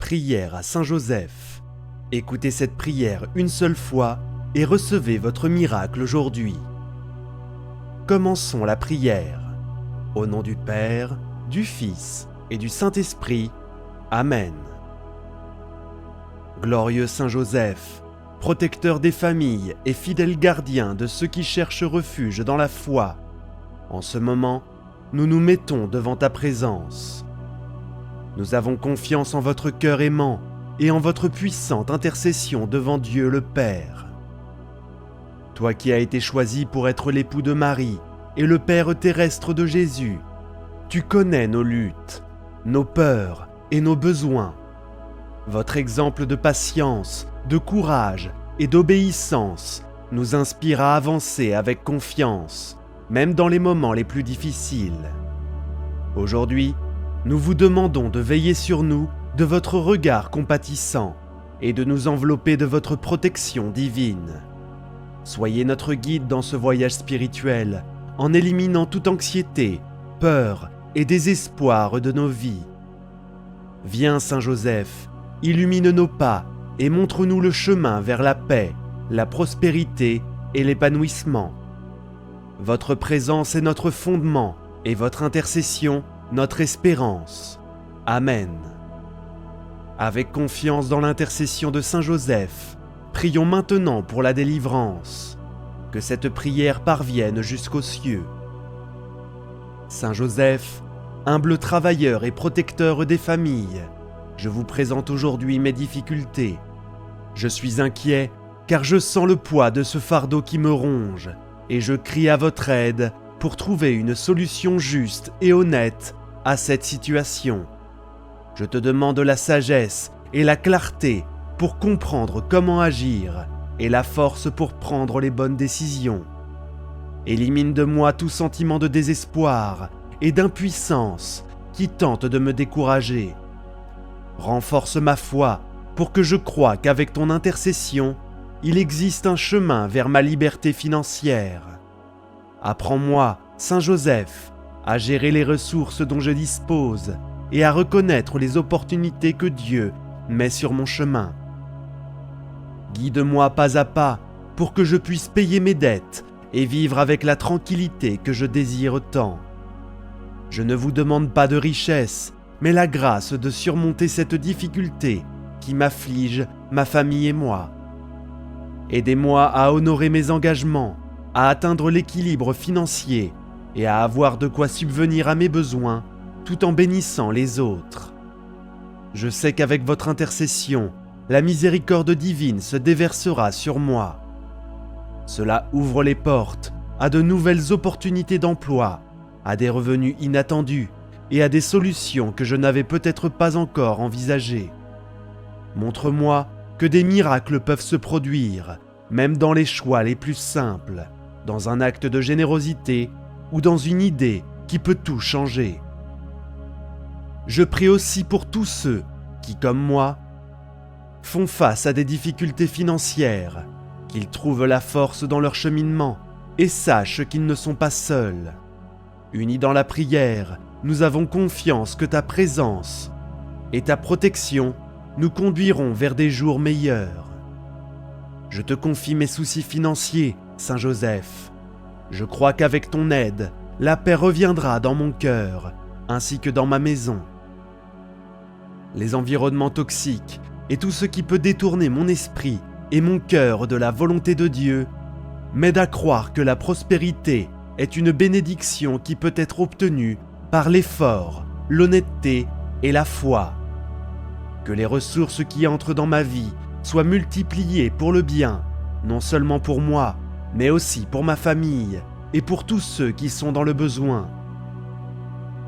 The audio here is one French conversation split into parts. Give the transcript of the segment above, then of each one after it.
Prière à Saint Joseph. Écoutez cette prière une seule fois et recevez votre miracle aujourd'hui. Commençons la prière. Au nom du Père, du Fils et du Saint-Esprit. Amen. Glorieux Saint Joseph, protecteur des familles et fidèle gardien de ceux qui cherchent refuge dans la foi, en ce moment, nous nous mettons devant ta présence. Nous avons confiance en votre cœur aimant et en votre puissante intercession devant Dieu le Père. Toi qui as été choisi pour être l'époux de Marie et le Père terrestre de Jésus, tu connais nos luttes, nos peurs et nos besoins. Votre exemple de patience, de courage et d'obéissance nous inspire à avancer avec confiance, même dans les moments les plus difficiles. Aujourd'hui, nous vous demandons de veiller sur nous de votre regard compatissant et de nous envelopper de votre protection divine. Soyez notre guide dans ce voyage spirituel en éliminant toute anxiété, peur et désespoir de nos vies. Viens Saint Joseph, illumine nos pas et montre-nous le chemin vers la paix, la prospérité et l'épanouissement. Votre présence est notre fondement et votre intercession notre espérance. Amen. Avec confiance dans l'intercession de Saint Joseph, prions maintenant pour la délivrance. Que cette prière parvienne jusqu'aux cieux. Saint Joseph, humble travailleur et protecteur des familles, je vous présente aujourd'hui mes difficultés. Je suis inquiet car je sens le poids de ce fardeau qui me ronge et je crie à votre aide pour trouver une solution juste et honnête à cette situation. Je te demande la sagesse et la clarté pour comprendre comment agir et la force pour prendre les bonnes décisions. Élimine de moi tout sentiment de désespoir et d'impuissance qui tente de me décourager. Renforce ma foi pour que je croie qu'avec ton intercession, il existe un chemin vers ma liberté financière. Apprends-moi, Saint Joseph, à gérer les ressources dont je dispose et à reconnaître les opportunités que Dieu met sur mon chemin. Guide-moi pas à pas pour que je puisse payer mes dettes et vivre avec la tranquillité que je désire tant. Je ne vous demande pas de richesse, mais la grâce de surmonter cette difficulté qui m'afflige, ma famille et moi. Aidez-moi à honorer mes engagements, à atteindre l'équilibre financier et à avoir de quoi subvenir à mes besoins tout en bénissant les autres. Je sais qu'avec votre intercession, la miséricorde divine se déversera sur moi. Cela ouvre les portes à de nouvelles opportunités d'emploi, à des revenus inattendus et à des solutions que je n'avais peut-être pas encore envisagées. Montre-moi que des miracles peuvent se produire, même dans les choix les plus simples, dans un acte de générosité ou dans une idée qui peut tout changer. Je prie aussi pour tous ceux qui, comme moi, font face à des difficultés financières, qu'ils trouvent la force dans leur cheminement et sachent qu'ils ne sont pas seuls. Unis dans la prière, nous avons confiance que ta présence et ta protection nous conduiront vers des jours meilleurs. Je te confie mes soucis financiers, Saint Joseph. Je crois qu'avec ton aide, la paix reviendra dans mon cœur, ainsi que dans ma maison. Les environnements toxiques et tout ce qui peut détourner mon esprit et mon cœur de la volonté de Dieu m'aident à croire que la prospérité est une bénédiction qui peut être obtenue par l'effort, l'honnêteté et la foi. Que les ressources qui entrent dans ma vie soient multipliées pour le bien, non seulement pour moi, mais aussi pour ma famille et pour tous ceux qui sont dans le besoin.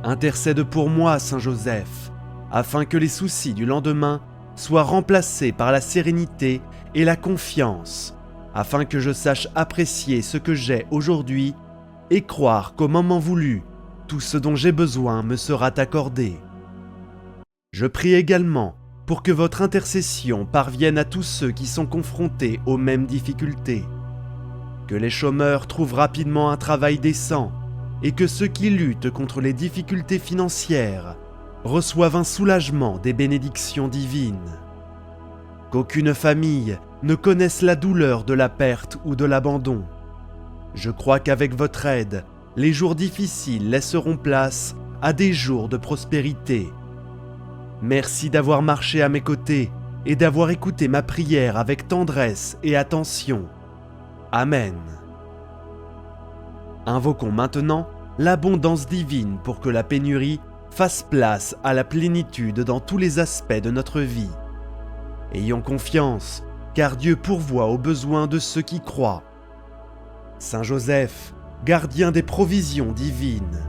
Intercède pour moi, Saint Joseph, afin que les soucis du lendemain soient remplacés par la sérénité et la confiance, afin que je sache apprécier ce que j'ai aujourd'hui et croire qu'au moment voulu, tout ce dont j'ai besoin me sera accordé. Je prie également pour que votre intercession parvienne à tous ceux qui sont confrontés aux mêmes difficultés. Que les chômeurs trouvent rapidement un travail décent et que ceux qui luttent contre les difficultés financières reçoivent un soulagement des bénédictions divines. Qu'aucune famille ne connaisse la douleur de la perte ou de l'abandon. Je crois qu'avec votre aide, les jours difficiles laisseront place à des jours de prospérité. Merci d'avoir marché à mes côtés et d'avoir écouté ma prière avec tendresse et attention. Amen. Invoquons maintenant l'abondance divine pour que la pénurie fasse place à la plénitude dans tous les aspects de notre vie. Ayons confiance, car Dieu pourvoit aux besoins de ceux qui croient. Saint Joseph, gardien des provisions divines,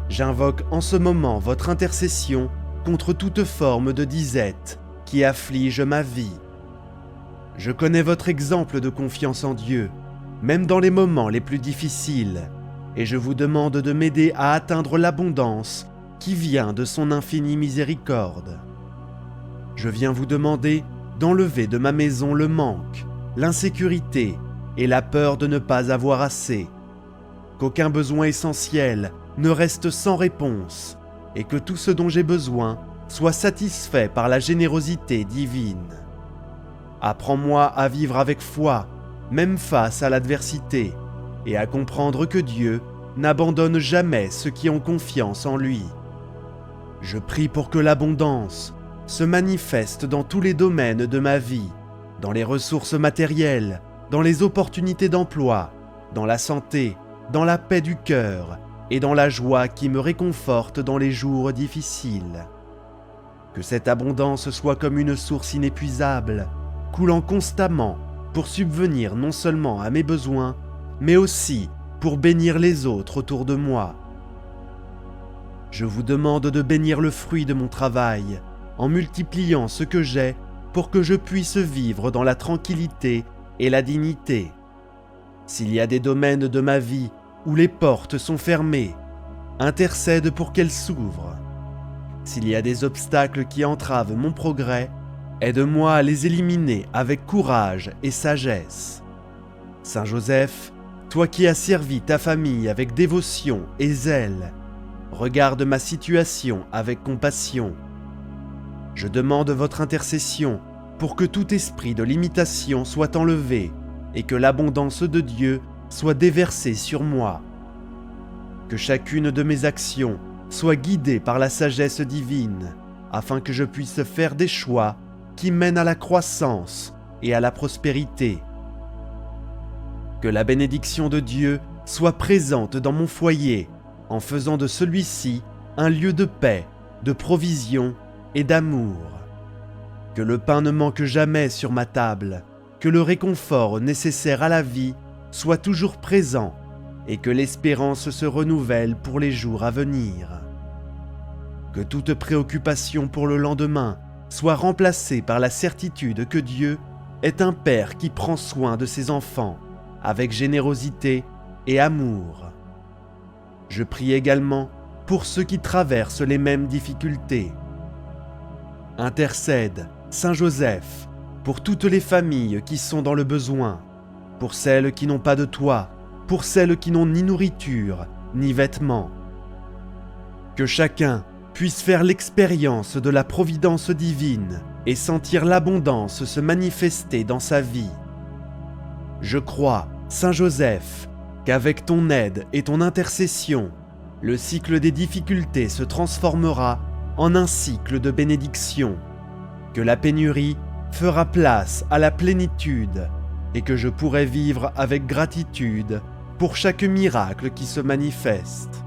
j'invoque en ce moment votre intercession contre toute forme de disette qui afflige ma vie. Je connais votre exemple de confiance en Dieu, même dans les moments les plus difficiles, et je vous demande de m'aider à atteindre l'abondance qui vient de son infinie miséricorde. Je viens vous demander d'enlever de ma maison le manque, l'insécurité et la peur de ne pas avoir assez, qu'aucun besoin essentiel ne reste sans réponse et que tout ce dont j'ai besoin soit satisfait par la générosité divine. Apprends-moi à vivre avec foi, même face à l'adversité, et à comprendre que Dieu n'abandonne jamais ceux qui ont confiance en lui. Je prie pour que l'abondance se manifeste dans tous les domaines de ma vie, dans les ressources matérielles, dans les opportunités d'emploi, dans la santé, dans la paix du cœur et dans la joie qui me réconforte dans les jours difficiles. Que cette abondance soit comme une source inépuisable, coulant constamment pour subvenir non seulement à mes besoins, mais aussi pour bénir les autres autour de moi. Je vous demande de bénir le fruit de mon travail, en multipliant ce que j'ai pour que je puisse vivre dans la tranquillité et la dignité. S'il y a des domaines de ma vie où les portes sont fermées, intercède pour qu'elles s'ouvrent. S'il y a des obstacles qui entravent mon progrès, aide-moi à les éliminer avec courage et sagesse. Saint Joseph, toi qui as servi ta famille avec dévotion et zèle, regarde ma situation avec compassion. Je demande votre intercession pour que tout esprit de limitation soit enlevé et que l'abondance de Dieu soit déversée sur moi. Que chacune de mes actions soit guidée par la sagesse divine, afin que je puisse faire des choix qui mènent à la croissance et à la prospérité. Que la bénédiction de Dieu soit présente dans mon foyer, en faisant de celui-ci un lieu de paix, de provision et d'amour. Que le pain ne manque jamais sur ma table, que le réconfort nécessaire à la vie soit toujours présent et que l'espérance se renouvelle pour les jours à venir. Que toute préoccupation pour le lendemain soit remplacée par la certitude que Dieu est un Père qui prend soin de ses enfants avec générosité et amour. Je prie également pour ceux qui traversent les mêmes difficultés. Intercède, Saint Joseph, pour toutes les familles qui sont dans le besoin, pour celles qui n'ont pas de toit, pour celles qui n'ont ni nourriture, ni vêtements. Que chacun puisse faire l'expérience de la providence divine et sentir l'abondance se manifester dans sa vie. Je crois, Saint Joseph, qu'avec ton aide et ton intercession, le cycle des difficultés se transformera en un cycle de bénédiction, que la pénurie fera place à la plénitude et que je pourrai vivre avec gratitude pour chaque miracle qui se manifeste.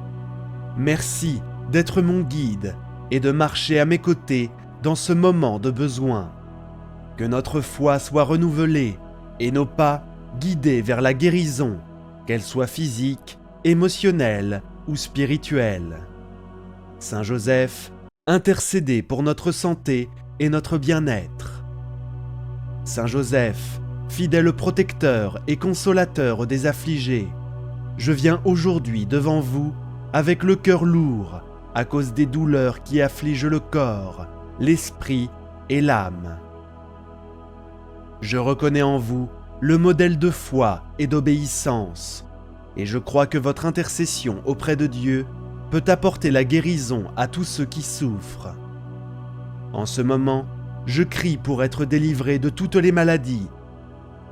Merci d'être mon guide et de marcher à mes côtés dans ce moment de besoin. Que notre foi soit renouvelée et nos pas guidés vers la guérison, qu'elle soit physique, émotionnelle ou spirituelle. Saint Joseph, intercédez pour notre santé et notre bien-être. Saint Joseph, fidèle protecteur et consolateur des affligés, je viens aujourd'hui devant vous avec le cœur lourd à cause des douleurs qui affligent le corps, l'esprit et l'âme. Je reconnais en vous le modèle de foi et d'obéissance, et je crois que votre intercession auprès de Dieu peut apporter la guérison à tous ceux qui souffrent. En ce moment, je crie pour être délivré de toutes les maladies.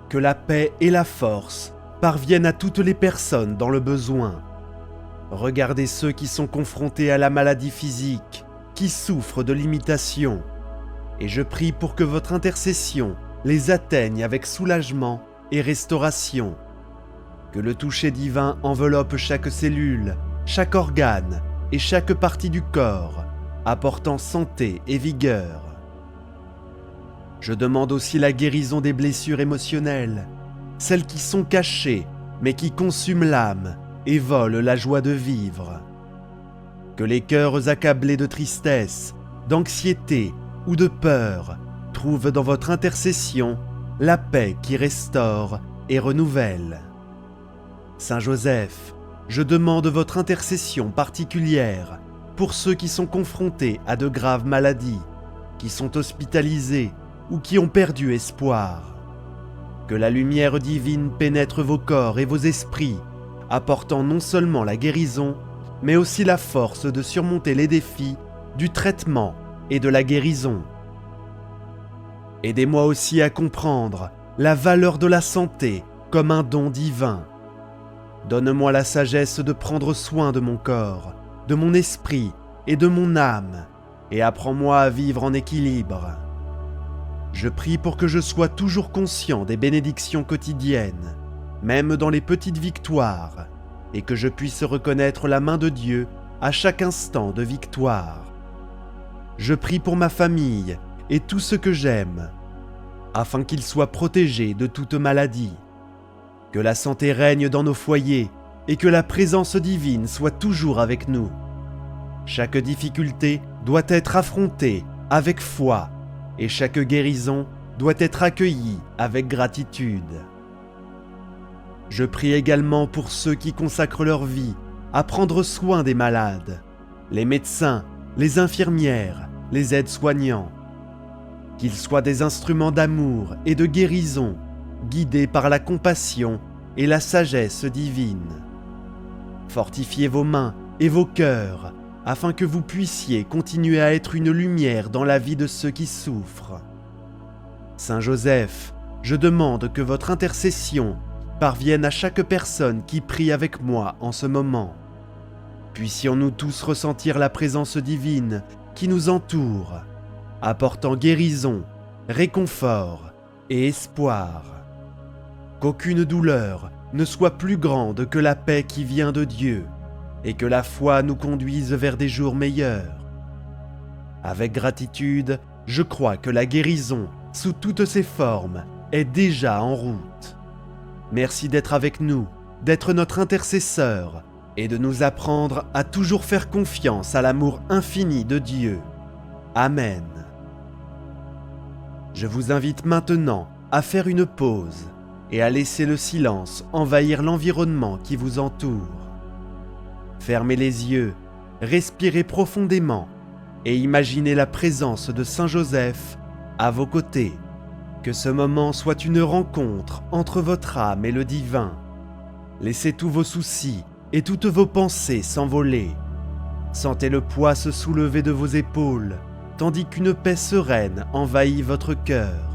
Que la paix et la force parviennent à toutes les personnes dans le besoin. Regardez ceux qui sont confrontés à la maladie physique, qui souffrent de limitations. Et je prie pour que votre intercession les atteigne avec soulagement et restauration. Que le toucher divin enveloppe chaque cellule, chaque organe et chaque partie du corps, apportant santé et vigueur. Je demande aussi la guérison des blessures émotionnelles, celles qui sont cachées mais qui consument l'âme et volent la joie de vivre. Que les cœurs accablés de tristesse, d'anxiété ou de peur trouvent dans votre intercession la paix qui restaure et renouvelle. Saint Joseph, je demande votre intercession particulière pour ceux qui sont confrontés à de graves maladies, qui sont hospitalisés ou qui ont perdu espoir. Que la lumière divine pénètre vos corps et vos esprits, apportant non seulement la guérison, mais aussi la force de surmonter les défis du traitement et de la guérison. Aidez-moi aussi à comprendre la valeur de la santé comme un don divin. Donne-moi la sagesse de prendre soin de mon corps, de mon esprit et de mon âme, et apprends-moi à vivre en équilibre. Je prie pour que je sois toujours conscient des bénédictions quotidiennes, même dans les petites victoires, et que je puisse reconnaître la main de Dieu à chaque instant de victoire. Je prie pour ma famille et tout ce que j'aime, afin qu'ils soient protégés de toute maladie. Que la santé règne dans nos foyers et que la présence divine soit toujours avec nous. Chaque difficulté doit être affrontée avec foi et chaque guérison doit être accueillie avec gratitude. Je prie également pour ceux qui consacrent leur vie à prendre soin des malades, les médecins, les infirmières, les aides-soignants. Qu'ils soient des instruments d'amour et de guérison, guidés par la compassion et la sagesse divine. Fortifiez vos mains et vos cœurs, afin que vous puissiez continuer à être une lumière dans la vie de ceux qui souffrent. Saint Joseph, je demande que votre intercession parvienne à chaque personne qui prie avec moi en ce moment. Puissions-nous tous ressentir la présence divine qui nous entoure, apportant guérison, réconfort et espoir. Qu'aucune douleur ne soit plus grande que la paix qui vient de Dieu, et que la foi nous conduise vers des jours meilleurs. Avec gratitude, je crois que la guérison, sous toutes ses formes, est déjà en route. Merci d'être avec nous, d'être notre intercesseur, et de nous apprendre à toujours faire confiance à l'amour infini de Dieu. Amen. Je vous invite maintenant à faire une pause et à laisser le silence envahir l'environnement qui vous entoure. Fermez les yeux, respirez profondément et imaginez la présence de Saint Joseph à vos côtés. Que ce moment soit une rencontre entre votre âme et le divin. Laissez tous vos soucis et toutes vos pensées s'envoler. Sentez le poids se soulever de vos épaules, tandis qu'une paix sereine envahit votre cœur.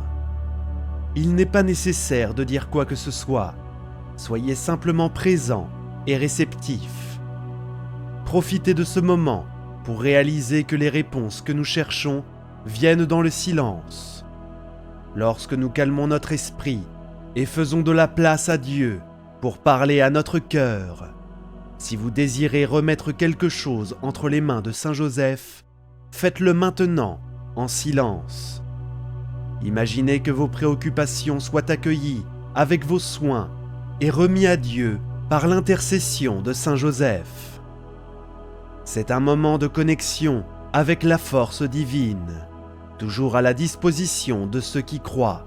Il n'est pas nécessaire de dire quoi que ce soit. Soyez simplement présent et réceptif. Profitez de ce moment pour réaliser que les réponses que nous cherchons viennent dans le silence. Lorsque nous calmons notre esprit et faisons de la place à Dieu pour parler à notre cœur, si vous désirez remettre quelque chose entre les mains de Saint Joseph, faites-le maintenant en silence. Imaginez que vos préoccupations soient accueillies avec vos soins et remis à Dieu par l'intercession de Saint Joseph. C'est un moment de connexion avec la force divine, toujours à la disposition de ceux qui croient.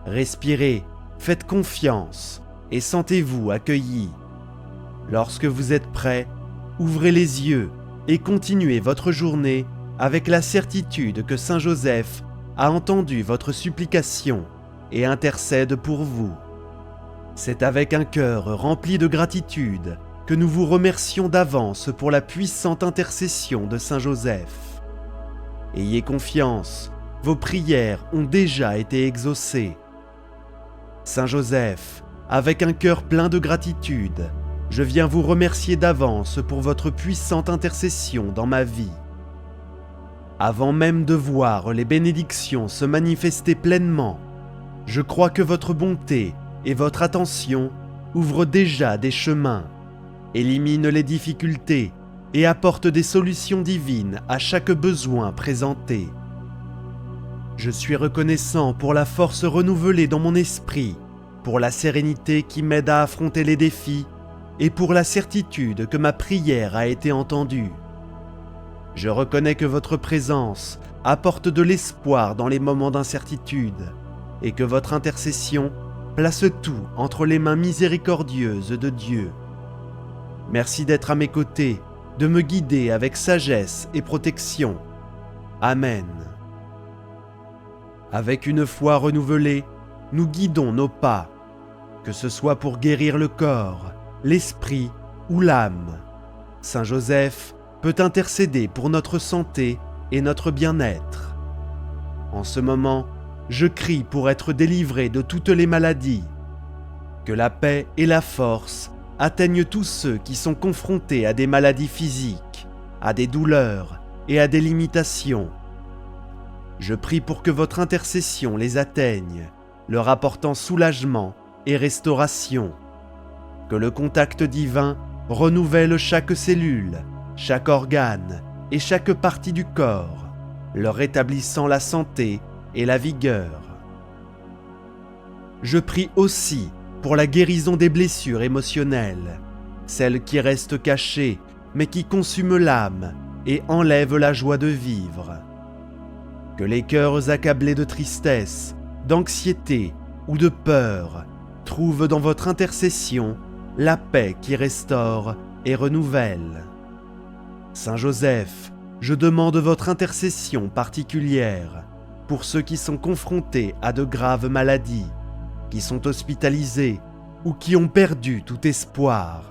Respirez, faites confiance et sentez-vous accueillis. Lorsque vous êtes prêts, ouvrez les yeux et continuez votre journée avec la certitude que Saint Joseph a entendu votre supplication et intercède pour vous. C'est avec un cœur rempli de gratitude que nous vous remercions d'avance pour la puissante intercession de Saint Joseph. Ayez confiance, vos prières ont déjà été exaucées. Saint Joseph, avec un cœur plein de gratitude, je viens vous remercier d'avance pour votre puissante intercession dans ma vie. Avant même de voir les bénédictions se manifester pleinement, je crois que votre bonté et votre attention ouvrent déjà des chemins, éliminent les difficultés et apportent des solutions divines à chaque besoin présenté. Je suis reconnaissant pour la force renouvelée dans mon esprit, pour la sérénité qui m'aide à affronter les défis et pour la certitude que ma prière a été entendue. Je reconnais que votre présence apporte de l'espoir dans les moments d'incertitude et que votre intercession place tout entre les mains miséricordieuses de Dieu. Merci d'être à mes côtés, de me guider avec sagesse et protection. Amen. Avec une foi renouvelée, nous guidons nos pas, que ce soit pour guérir le corps, l'esprit ou l'âme. Saint Joseph peut intercéder pour notre santé et notre bien-être. En ce moment, je crie pour être délivré de toutes les maladies. Que la paix et la force atteignent tous ceux qui sont confrontés à des maladies physiques, à des douleurs et à des limitations. Je prie pour que votre intercession les atteigne, leur apportant soulagement et restauration. Que le contact divin renouvelle chaque cellule, chaque organe et chaque partie du corps, leur rétablissant la santé et la vigueur. Je prie aussi pour la guérison des blessures émotionnelles, celles qui restent cachées mais qui consument l'âme et enlèvent la joie de vivre. Que les cœurs accablés de tristesse, d'anxiété ou de peur trouvent dans votre intercession la paix qui restaure et renouvelle. Saint Joseph, je demande votre intercession particulière pour ceux qui sont confrontés à de graves maladies, qui sont hospitalisés ou qui ont perdu tout espoir.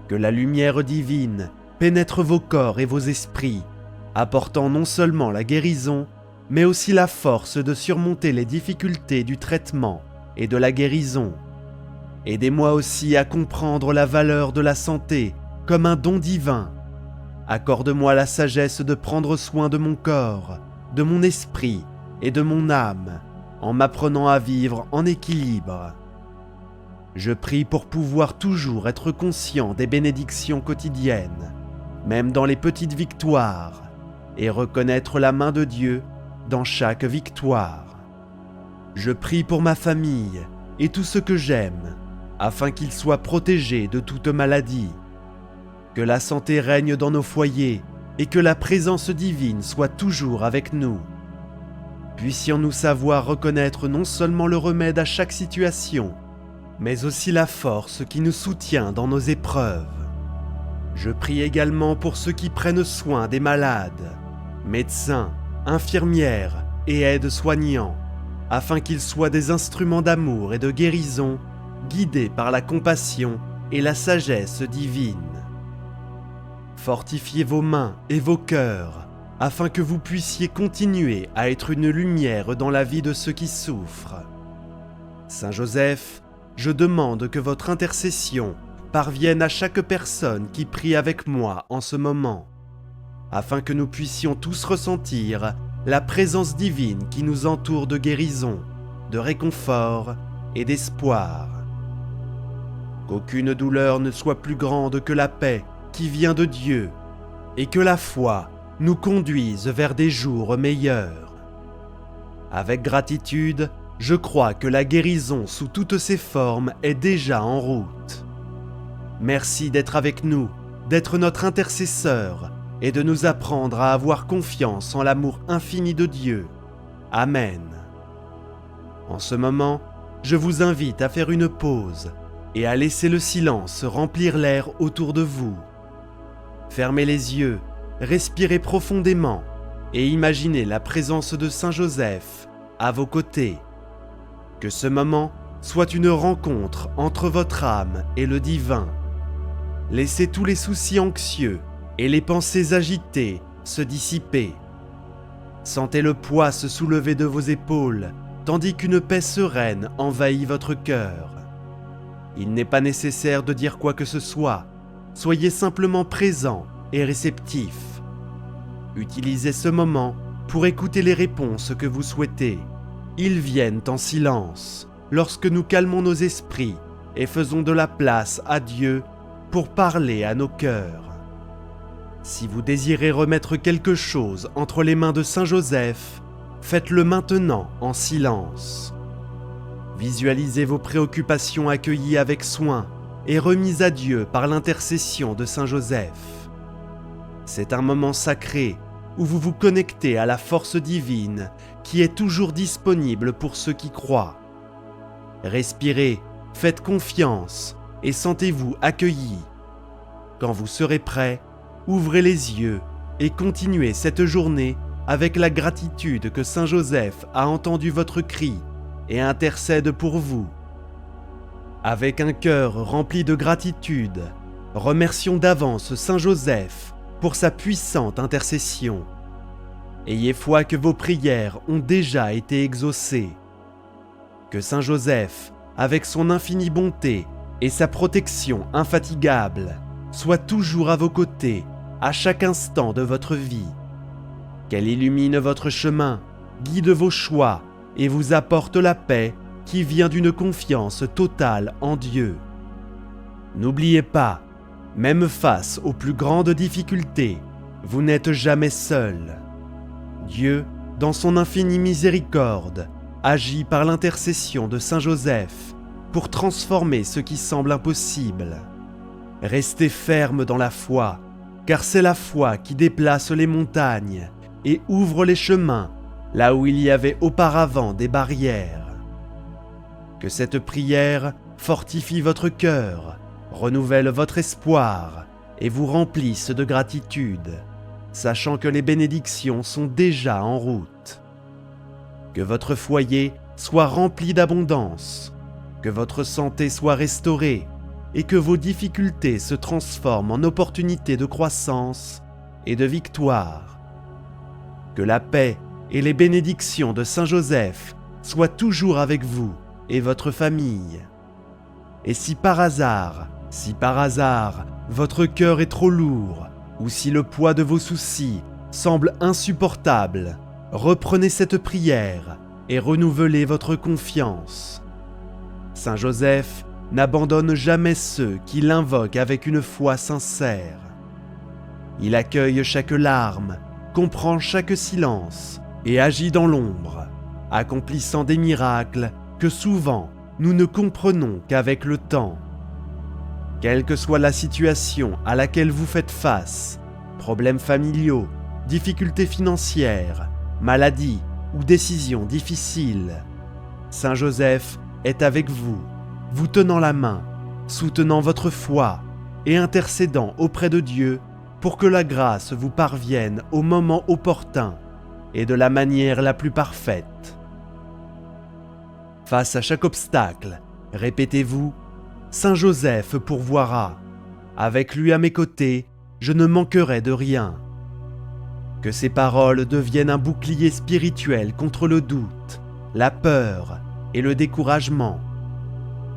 Que la lumière divine pénètre vos corps et vos esprits, apportant non seulement la guérison, mais aussi la force de surmonter les difficultés du traitement et de la guérison. Aidez-moi aussi à comprendre la valeur de la santé comme un don divin. Accorde-moi la sagesse de prendre soin de mon corps, de mon esprit et de mon âme, en m'apprenant à vivre en équilibre. Je prie pour pouvoir toujours être conscient des bénédictions quotidiennes, même dans les petites victoires, et reconnaître la main de Dieu dans chaque victoire. Je prie pour ma famille et tout ce que j'aime, afin qu'ils soient protégés de toute maladie. Que la santé règne dans nos foyers et que la présence divine soit toujours avec nous. Puissions-nous savoir reconnaître non seulement le remède à chaque situation, mais aussi la force qui nous soutient dans nos épreuves. Je prie également pour ceux qui prennent soin des malades, médecins, infirmières et aides-soignants, afin qu'ils soient des instruments d'amour et de guérison, guidés par la compassion et la sagesse divine. Fortifiez vos mains et vos cœurs, afin que vous puissiez continuer à être une lumière dans la vie de ceux qui souffrent. Saint Joseph, je demande que votre intercession parvienne à chaque personne qui prie avec moi en ce moment, afin que nous puissions tous ressentir la présence divine qui nous entoure de guérison, de réconfort et d'espoir. Qu'aucune douleur ne soit plus grande que la paix qui vient de Dieu, et que la foi nous conduise vers des jours meilleurs. Avec gratitude, je crois que la guérison sous toutes ses formes est déjà en route. Merci d'être avec nous, d'être notre intercesseur et de nous apprendre à avoir confiance en l'amour infini de Dieu. Amen. En ce moment, je vous invite à faire une pause et à laisser le silence remplir l'air autour de vous. Fermez les yeux, respirez profondément et imaginez la présence de Saint Joseph à vos côtés. Que ce moment soit une rencontre entre votre âme et le divin. laissez tous les soucis anxieux et les pensées agitées se dissiper. Sentez le poids se soulever de vos épaules, tandis qu'une paix sereine envahit votre cœur. Il n'est pas nécessaire de dire quoi que ce soit, soyez simplement présent et réceptif. Utilisez ce moment pour écouter les réponses que vous souhaitez. Ils viennent en silence, lorsque nous calmons nos esprits et faisons de la place à Dieu pour parler à nos cœurs. Si vous désirez remettre quelque chose entre les mains de Saint Joseph, faites-le maintenant en silence. Visualisez vos préoccupations accueillies avec soin et remises à Dieu par l'intercession de Saint Joseph. C'est un moment sacré où vous vous connectez à la force divine qui est toujours disponible pour ceux qui croient. Respirez, faites confiance et sentez-vous accueillis. Quand vous serez prêt, ouvrez les yeux et continuez cette journée avec la gratitude que Saint Joseph a entendu votre cri et intercède pour vous. Avec un cœur rempli de gratitude, remercions d'avance Saint Joseph pour sa puissante intercession. Ayez foi que vos prières ont déjà été exaucées. Que Saint Joseph, avec son infinie bonté et sa protection infatigable, soit toujours à vos côtés à chaque instant de votre vie. Qu'elle illumine votre chemin, guide vos choix et vous apporte la paix qui vient d'une confiance totale en Dieu. N'oubliez pas, même face aux plus grandes difficultés, vous n'êtes jamais seul. Dieu, dans son infinie miséricorde, agit par l'intercession de Saint Joseph pour transformer ce qui semble impossible. Restez ferme dans la foi, car c'est la foi qui déplace les montagnes et ouvre les chemins là où il y avait auparavant des barrières. Que cette prière fortifie votre cœur, renouvelle votre espoir et vous remplisse de gratitude, sachant que les bénédictions sont déjà en route. Que votre foyer soit rempli d'abondance, que votre santé soit restaurée et que vos difficultés se transforment en opportunités de croissance et de victoire. Que la paix et les bénédictions de Saint Joseph soient toujours avec vous et votre famille. Et si par hasard, votre cœur est trop lourd, ou si le poids de vos soucis semble insupportable, reprenez cette prière et renouvelez votre confiance. Saint Joseph n'abandonne jamais ceux qui l'invoquent avec une foi sincère. Il accueille chaque larme, comprend chaque silence et agit dans l'ombre, accomplissant des miracles que souvent nous ne comprenons qu'avec le temps. Quelle que soit la situation à laquelle vous faites face, problèmes familiaux, difficultés financières, maladies ou décisions difficiles, Saint Joseph est avec vous, vous tenant la main, soutenant votre foi et intercédant auprès de Dieu pour que la grâce vous parvienne au moment opportun et de la manière la plus parfaite. Face à chaque obstacle, répétez-vous « Saint Joseph pourvoira. Avec lui à mes côtés, je ne manquerai de rien. » Que ces paroles deviennent un bouclier spirituel contre le doute, la peur et le découragement.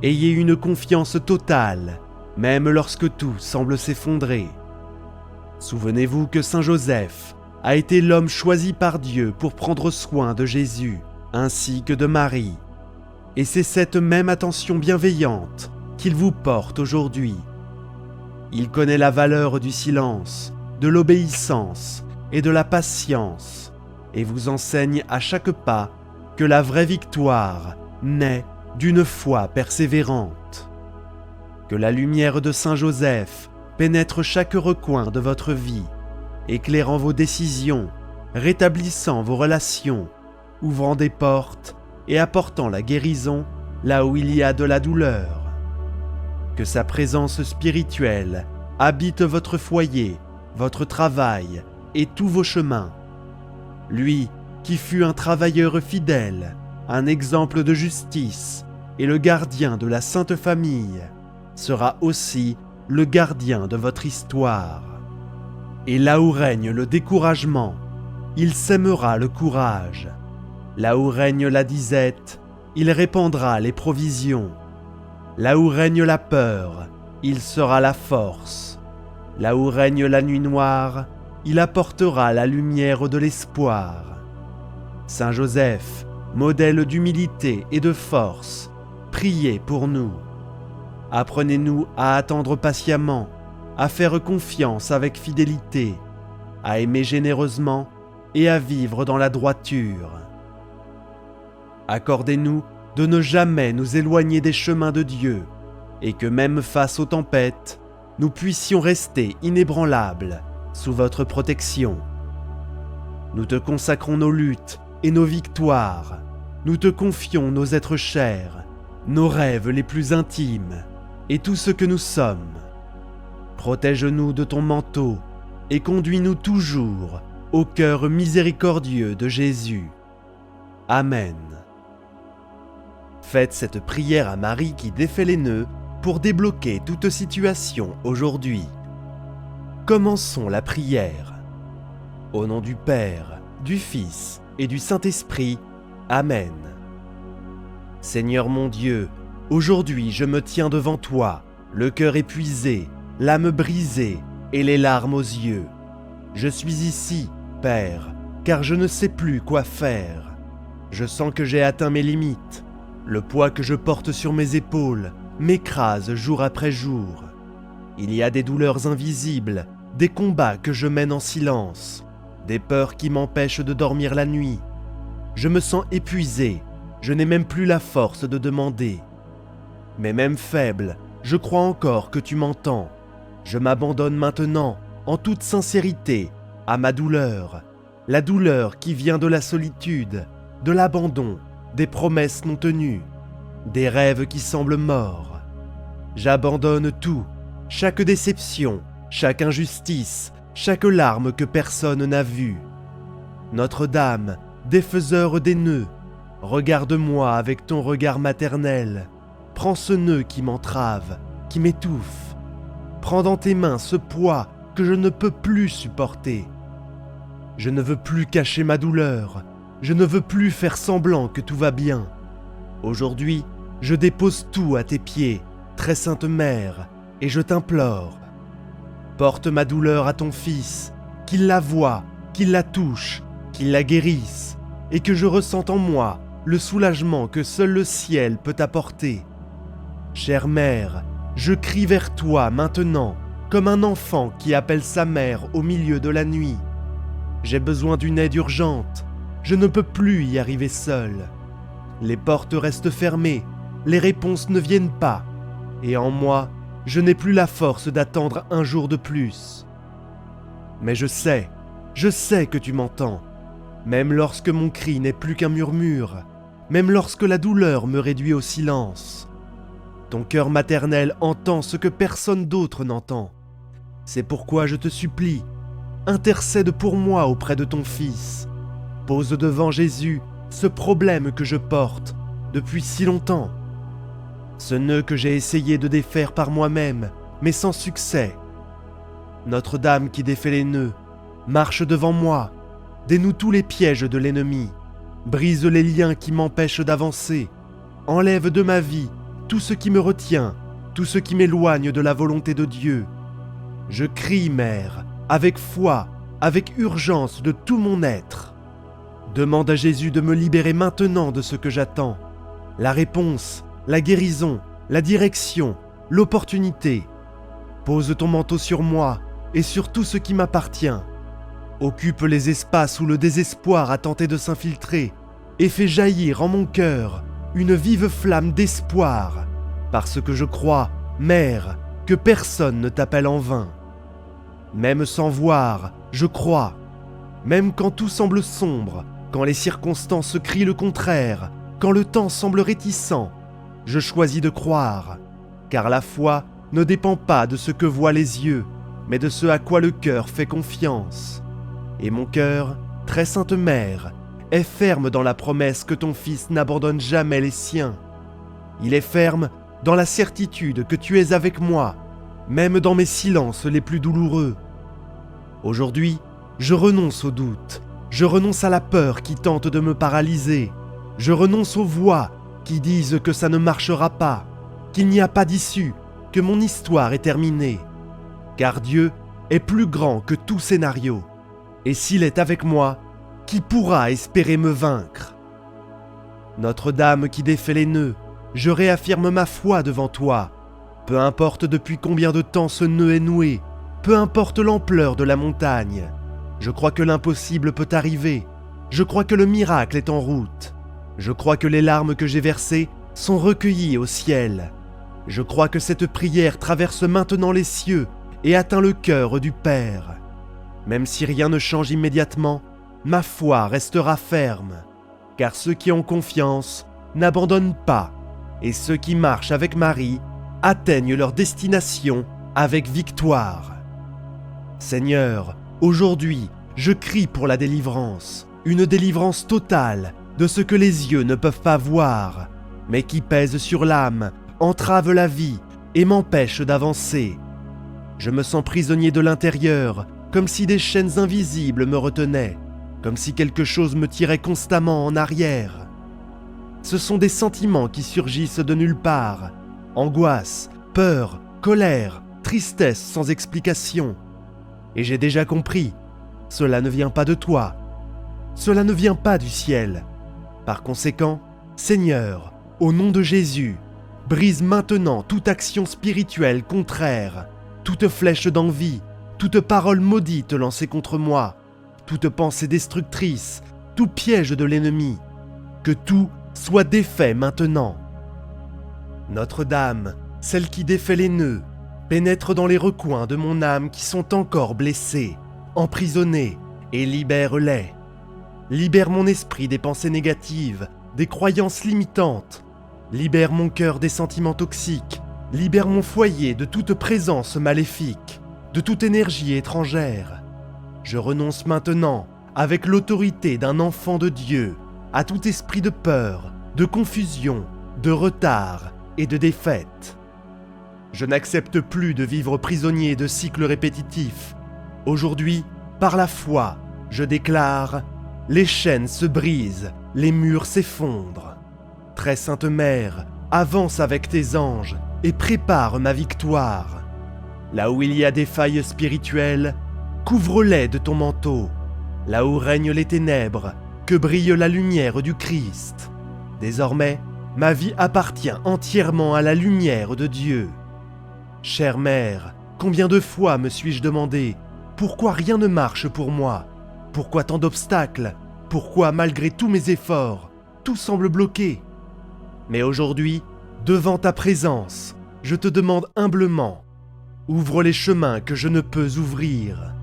Ayez une confiance totale, même lorsque tout semble s'effondrer. Souvenez-vous que Saint Joseph a été l'homme choisi par Dieu pour prendre soin de Jésus, ainsi que de Marie. Et c'est cette même attention bienveillante qu'il vous porte aujourd'hui. Il connaît la valeur du silence, de l'obéissance et de la patience, et vous enseigne à chaque pas que la vraie victoire naît d'une foi persévérante. Que la lumière de Saint Joseph pénètre chaque recoin de votre vie, éclairant vos décisions, rétablissant vos relations, ouvrant des portes et apportant la guérison là où il y a de la douleur. Que sa présence spirituelle habite votre foyer, votre travail et tous vos chemins. Lui qui fut un travailleur fidèle, un exemple de justice et le gardien de la Sainte Famille, sera aussi le gardien de votre histoire. Et là où règne le découragement, il sèmera le courage. Là où règne la disette, il répandra les provisions. Là où règne la peur, il sera la force. Là où règne la nuit noire, il apportera la lumière de l'espoir. Saint Joseph, modèle d'humilité et de force, priez pour nous. Apprenez-nous à attendre patiemment, à faire confiance avec fidélité, à aimer généreusement et à vivre dans la droiture. Accordez-nous de ne jamais nous éloigner des chemins de Dieu, et que même face aux tempêtes, nous puissions rester inébranlables sous votre protection. Nous te consacrons nos luttes et nos victoires. Nous te confions nos êtres chers, nos rêves les plus intimes et tout ce que nous sommes. Protège-nous de ton manteau et conduis-nous toujours au cœur miséricordieux de Jésus. Amen. Faites cette prière à Marie qui défait les nœuds pour débloquer toute situation aujourd'hui. Commençons la prière. Au nom du Père, du Fils et du Saint-Esprit. Amen. Seigneur mon Dieu, aujourd'hui je me tiens devant toi, le cœur épuisé, l'âme brisée et les larmes aux yeux. Je suis ici, Père, car je ne sais plus quoi faire. Je sens que j'ai atteint mes limites. Le poids que je porte sur mes épaules m'écrase jour après jour. Il y a des douleurs invisibles, des combats que je mène en silence, des peurs qui m'empêchent de dormir la nuit. Je me sens épuisé, je n'ai même plus la force de demander. Mais même faible, je crois encore que tu m'entends. Je m'abandonne maintenant, en toute sincérité, à ma douleur. La douleur qui vient de la solitude, de l'abandon, des promesses non tenues, des rêves qui semblent morts. J'abandonne tout, chaque déception, chaque injustice, chaque larme que personne n'a vue. Notre-Dame, défaiseur des nœuds, regarde-moi avec ton regard maternel. Prends ce nœud qui m'entrave, qui m'étouffe. Prends dans tes mains ce poids que je ne peux plus supporter. Je ne veux plus cacher ma douleur. Je ne veux plus faire semblant que tout va bien. Aujourd'hui, je dépose tout à tes pieds, très sainte Mère, et je t'implore. Porte ma douleur à ton Fils, qu'il la voie, qu'il la touche, qu'il la guérisse, et que je ressente en moi le soulagement que seul le ciel peut apporter. Chère Mère, je crie vers toi maintenant, comme un enfant qui appelle sa mère au milieu de la nuit. J'ai besoin d'une aide urgente. Je ne peux plus y arriver seul. Les portes restent fermées, les réponses ne viennent pas, et en moi, je n'ai plus la force d'attendre un jour de plus. Mais je sais que tu m'entends, même lorsque mon cri n'est plus qu'un murmure, même lorsque la douleur me réduit au silence. Ton cœur maternel entend ce que personne d'autre n'entend. C'est pourquoi je te supplie, intercède pour moi auprès de ton Fils. Pose devant Jésus ce problème que je porte depuis si longtemps. Ce nœud que j'ai essayé de défaire par moi-même, mais sans succès. Notre-Dame qui défait les nœuds, marche devant moi, dénoue tous les pièges de l'ennemi, brise les liens qui m'empêchent d'avancer, enlève de ma vie tout ce qui me retient, tout ce qui m'éloigne de la volonté de Dieu. Je crie, Mère, avec foi, avec urgence de tout mon être. Demande à Jésus de me libérer maintenant de ce que j'attends. La réponse, la guérison, la direction, l'opportunité. Pose ton manteau sur moi et sur tout ce qui m'appartient. Occupe les espaces où le désespoir a tenté de s'infiltrer et fais jaillir en mon cœur une vive flamme d'espoir, parce que je crois, Mère, que personne ne t'appelle en vain. Même sans voir, je crois. Même quand tout semble sombre, quand les circonstances crient le contraire, quand le temps semble réticent, je choisis de croire, car la foi ne dépend pas de ce que voient les yeux, mais de ce à quoi le cœur fait confiance. Et mon cœur, très sainte Mère, est ferme dans la promesse que ton Fils n'abandonne jamais les siens. Il est ferme dans la certitude que tu es avec moi, même dans mes silences les plus douloureux. Aujourd'hui, je renonce au doute, je renonce à la peur qui tente de me paralyser, je renonce aux voix qui disent que ça ne marchera pas, qu'il n'y a pas d'issue, que mon histoire est terminée. Car Dieu est plus grand que tout scénario, et s'il est avec moi, qui pourra espérer me vaincre? Notre-Dame qui défait les nœuds, je réaffirme ma foi devant toi. Peu importe depuis combien de temps ce nœud est noué, peu importe l'ampleur de la montagne, je crois que l'impossible peut arriver. Je crois que le miracle est en route. Je crois que les larmes que j'ai versées sont recueillies au ciel. Je crois que cette prière traverse maintenant les cieux et atteint le cœur du Père. Même si rien ne change immédiatement, ma foi restera ferme. Car ceux qui ont confiance n'abandonnent pas, et ceux qui marchent avec Marie atteignent leur destination avec victoire. Seigneur, aujourd'hui, je crie pour la délivrance, une délivrance totale de ce que les yeux ne peuvent pas voir, mais qui pèse sur l'âme, entrave la vie et m'empêche d'avancer. Je me sens prisonnier de l'intérieur, comme si des chaînes invisibles me retenaient, comme si quelque chose me tirait constamment en arrière. Ce sont des sentiments qui surgissent de nulle part, angoisse, peur, colère, tristesse sans explication. Et j'ai déjà compris, cela ne vient pas de toi, cela ne vient pas du ciel. Par conséquent, Seigneur, au nom de Jésus, brise maintenant toute action spirituelle contraire, toute flèche d'envie, toute parole maudite lancée contre moi, toute pensée destructrice, tout piège de l'ennemi. Que tout soit défait maintenant. Notre-Dame, celle qui défait les nœuds, pénètre dans les recoins de mon âme qui sont encore blessés, emprisonnés, et libère-les. Libère mon esprit des pensées négatives, des croyances limitantes. Libère mon cœur des sentiments toxiques. Libère mon foyer de toute présence maléfique, de toute énergie étrangère. Je renonce maintenant, avec l'autorité d'un enfant de Dieu, à tout esprit de peur, de confusion, de retard et de défaite. Je n'accepte plus de vivre prisonnier de cycles répétitifs. Aujourd'hui, par la foi, je déclare « Les chaînes se brisent, les murs s'effondrent. Très Sainte Mère, avance avec tes anges et prépare ma victoire. Là où il y a des failles spirituelles, couvre-les de ton manteau. Là où règnent les ténèbres, que brille la lumière du Christ. Désormais, ma vie appartient entièrement à la lumière de Dieu. Chère Mère, combien de fois me suis-je demandé pourquoi rien ne marche pour moi? Pourquoi tant d'obstacles? Pourquoi, malgré tous mes efforts, tout semble bloqué? Mais aujourd'hui, devant ta présence, je te demande humblement, ouvre les chemins que je ne peux ouvrir.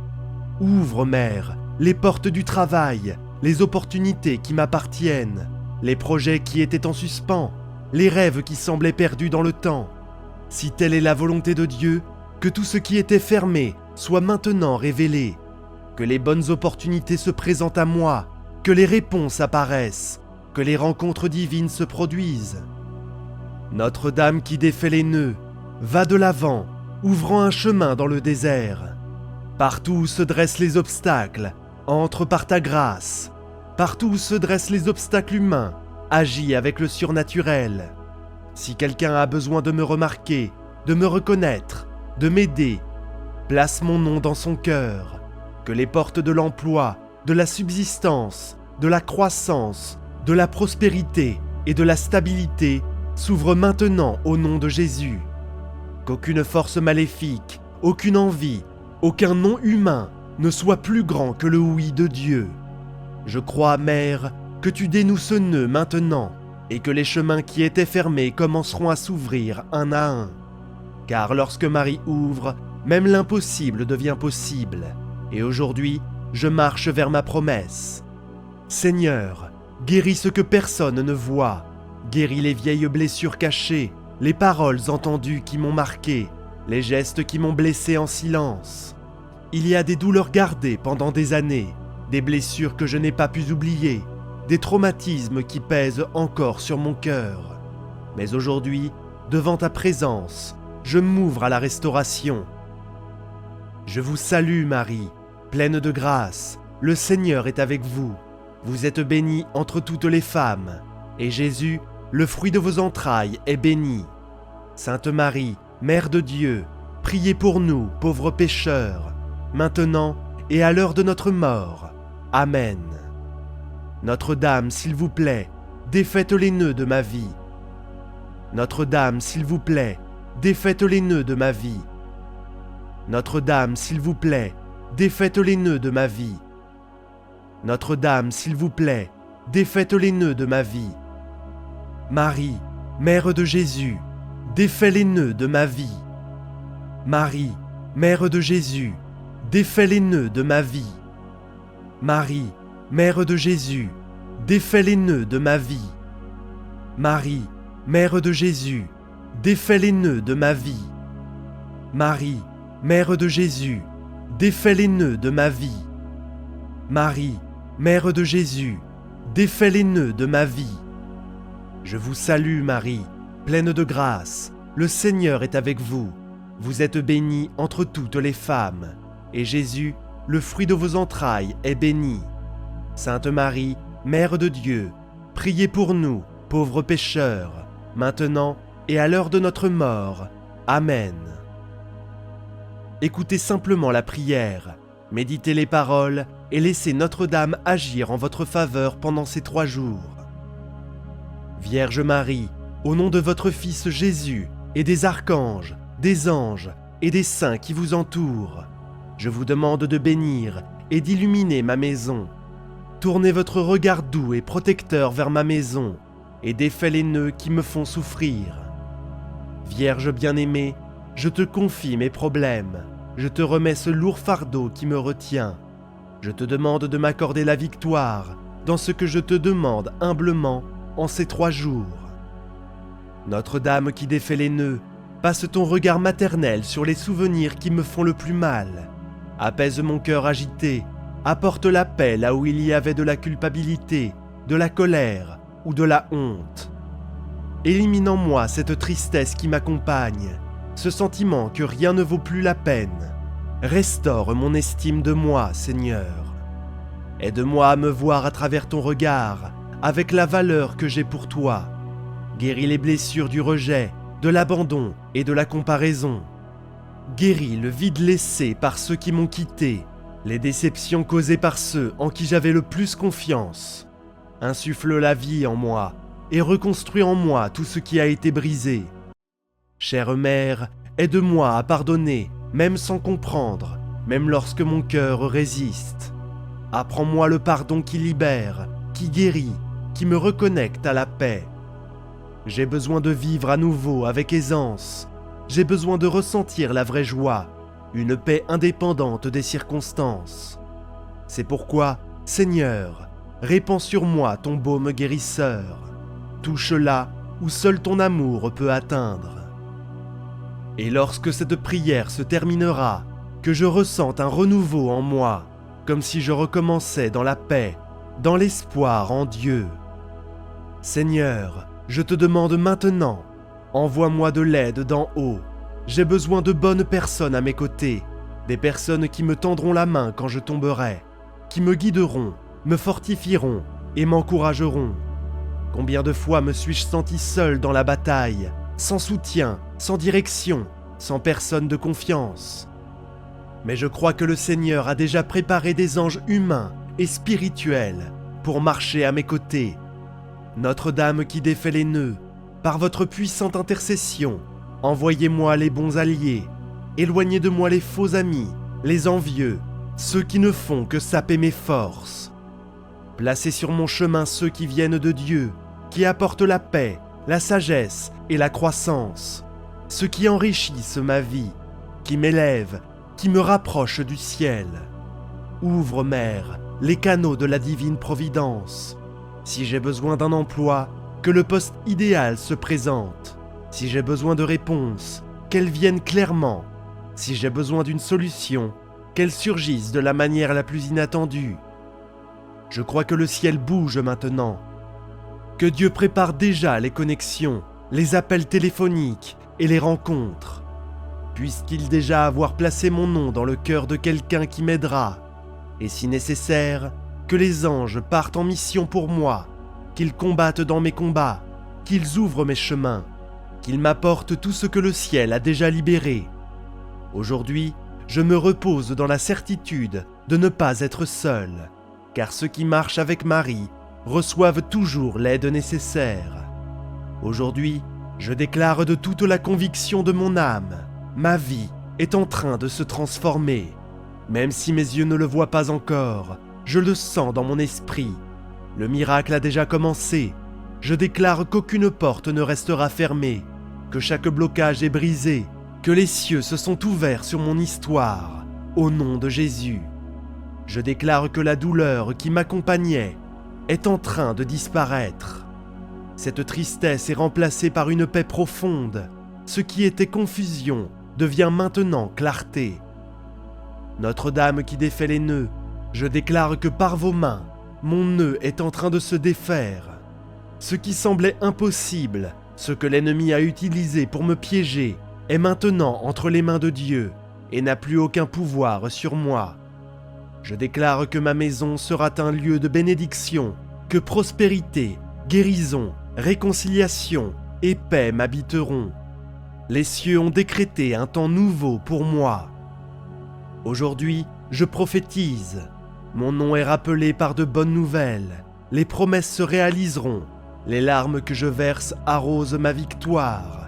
Ouvre, Mère, les portes du travail, les opportunités qui m'appartiennent, les projets qui étaient en suspens, les rêves qui semblaient perdus dans le temps. Si telle est la volonté de Dieu, que tout ce qui était fermé soit maintenant révélé, que les bonnes opportunités se présentent à moi, que les réponses apparaissent, que les rencontres divines se produisent. Notre-Dame qui défait les nœuds, va de l'avant, ouvrant un chemin dans le désert. Partout où se dressent les obstacles, entre par ta grâce. Partout où se dressent les obstacles humains, agis avec le surnaturel. Si quelqu'un a besoin de me remarquer, de me reconnaître, de m'aider, place mon nom dans son cœur. Que les portes de l'emploi, de la subsistance, de la croissance, de la prospérité et de la stabilité s'ouvrent maintenant au nom de Jésus. Qu'aucune force maléfique, aucune envie, aucun nom humain ne soit plus grand que le oui de Dieu. Je crois, Mère, que tu dénoues ce nœud maintenant et que les chemins qui étaient fermés commenceront à s'ouvrir un à un. Car lorsque Marie ouvre, même l'impossible devient possible. Et aujourd'hui, je marche vers ma promesse. Seigneur, guéris ce que personne ne voit. Guéris les vieilles blessures cachées, les paroles entendues qui m'ont marqué, les gestes qui m'ont blessé en silence. Il y a des douleurs gardées pendant des années, des blessures que je n'ai pas pu oublier, des traumatismes qui pèsent encore sur mon cœur. Mais aujourd'hui, devant ta présence, je m'ouvre à la restauration. Je vous salue Marie, pleine de grâce, le Seigneur est avec vous. Vous êtes bénie entre toutes les femmes, et Jésus, le fruit de vos entrailles, est béni. Sainte Marie, Mère de Dieu, priez pour nous, pauvres pécheurs, maintenant et à l'heure de notre mort. Amen. Notre-Dame, s'il vous plaît, défaites les nœuds de ma vie. Notre-Dame, s'il vous plaît, défaites les nœuds de ma vie. Notre-Dame, s'il vous plaît, défaites les nœuds de ma vie. Notre-Dame, s'il vous plaît, défaites les nœuds de ma vie. Marie, Mère de Jésus, défais les nœuds de ma vie. Marie, Mère de Jésus, défais les nœuds de ma vie. Marie, Mère de Jésus, défais les nœuds de ma vie. Marie, Mère de Jésus, défais les nœuds de ma vie. Marie, Mère de Jésus, défais les nœuds de ma vie. Marie, Mère de Jésus, défais les nœuds de ma vie. Je vous salue Marie, pleine de grâce, le Seigneur est avec vous. Vous êtes bénie entre toutes les femmes, et Jésus, le fruit de vos entrailles, est béni. Sainte Marie, Mère de Dieu, priez pour nous, pauvres pécheurs, maintenant et à l'heure de notre mort. Amen. Écoutez simplement la prière, méditez les paroles et laissez Notre-Dame agir en votre faveur pendant ces 3 jours. Vierge Marie, au nom de votre Fils Jésus et des archanges, des anges et des saints qui vous entourent, je vous demande de bénir et d'illuminer ma maison. Tournez votre regard doux et protecteur vers ma maison et défais les nœuds qui me font souffrir. Vierge bien-aimée, je te confie mes problèmes, je te remets ce lourd fardeau qui me retient. Je te demande de m'accorder la victoire dans ce que je te demande humblement en ces 3 jours. Notre-Dame qui défait les nœuds, passe ton regard maternel sur les souvenirs qui me font le plus mal. Apaise mon cœur agité, apporte la paix là où il y avait de la culpabilité, de la colère ou de la honte. Élimine en moi cette tristesse qui m'accompagne, ce sentiment que rien ne vaut plus la peine. Restaure mon estime de moi, Seigneur. Aide-moi à me voir à travers ton regard, avec la valeur que j'ai pour toi. Guéris les blessures du rejet, de l'abandon et de la comparaison. Guéris le vide laissé par ceux qui m'ont quitté, les déceptions causées par ceux en qui j'avais le plus confiance. Insuffle la vie en moi et reconstruis en moi tout ce qui a été brisé. Chère Mère, aide-moi à pardonner, même sans comprendre, même lorsque mon cœur résiste. Apprends-moi le pardon qui libère, qui guérit, qui me reconnecte à la paix. J'ai besoin de vivre à nouveau avec aisance. J'ai besoin de ressentir la vraie joie, une paix indépendante des circonstances. C'est pourquoi, Seigneur, répands sur moi ton baume guérisseur. Touche là où seul ton amour peut atteindre. Et lorsque cette prière se terminera, que je ressente un renouveau en moi, comme si je recommençais dans la paix, dans l'espoir en Dieu. Seigneur, je te demande maintenant, envoie-moi de l'aide d'en haut. J'ai besoin de bonnes personnes à mes côtés, des personnes qui me tendront la main quand je tomberai, qui me guideront, me fortifieront et m'encourageront. Combien de fois me suis-je senti seul dans la bataille, sans soutien, sans direction, sans personne de confiance. Mais je crois que le Seigneur a déjà préparé des anges humains et spirituels pour marcher à mes côtés. Notre-Dame qui défait les nœuds, par votre puissante intercession, envoyez-moi les bons alliés, éloignez de moi les faux amis, les envieux, ceux qui ne font que saper mes forces. Placez sur mon chemin ceux qui viennent de Dieu, qui apportent la paix, la sagesse et la croissance, ceux qui enrichissent ma vie, qui m'élèvent, qui me rapprochent du ciel. Ouvre, Mère, les canaux de la divine providence. Si j'ai besoin d'un emploi, que le poste idéal se présente. Si j'ai besoin de réponses, qu'elles viennent clairement. Si j'ai besoin d'une solution, qu'elle surgisse de la manière la plus inattendue. Je crois que le ciel bouge maintenant, que Dieu prépare déjà les connexions, les appels téléphoniques et les rencontres. puisse-t-il déjà avoir placé mon nom dans le cœur de quelqu'un qui m'aidera, et si nécessaire, que les anges partent en mission pour moi, qu'ils combattent dans mes combats, qu'ils ouvrent mes chemins, qu'ils m'apportent tout ce que le ciel a déjà libéré. Aujourd'hui, je me repose dans la certitude de ne pas être seul, car ceux qui marchent avec Marie reçoivent toujours l'aide nécessaire. Aujourd'hui, je déclare de toute la conviction de mon âme, ma vie est en train de se transformer. Même si mes yeux ne le voient pas encore, je le sens dans mon esprit. Le miracle a déjà commencé. Je déclare qu'aucune porte ne restera fermée, que chaque blocage est brisé, que les cieux se sont ouverts sur mon histoire, au nom de Jésus. Je déclare que la douleur qui m'accompagnait est en train de disparaître. Cette tristesse est remplacée par une paix profonde. Ce qui était confusion devient maintenant clarté. Notre-Dame qui défait les nœuds, je déclare que par vos mains, mon nœud est en train de se défaire. Ce qui semblait impossible, ce que l'ennemi a utilisé pour me piéger, est maintenant entre les mains de Dieu et n'a plus aucun pouvoir sur moi. Je déclare que ma maison sera un lieu de bénédiction, que prospérité, guérison, réconciliation et paix m'habiteront. Les cieux ont décrété un temps nouveau pour moi. Aujourd'hui, je prophétise. Mon nom est rappelé par de bonnes nouvelles. Les promesses se réaliseront. Les larmes que je verse arrosent ma victoire.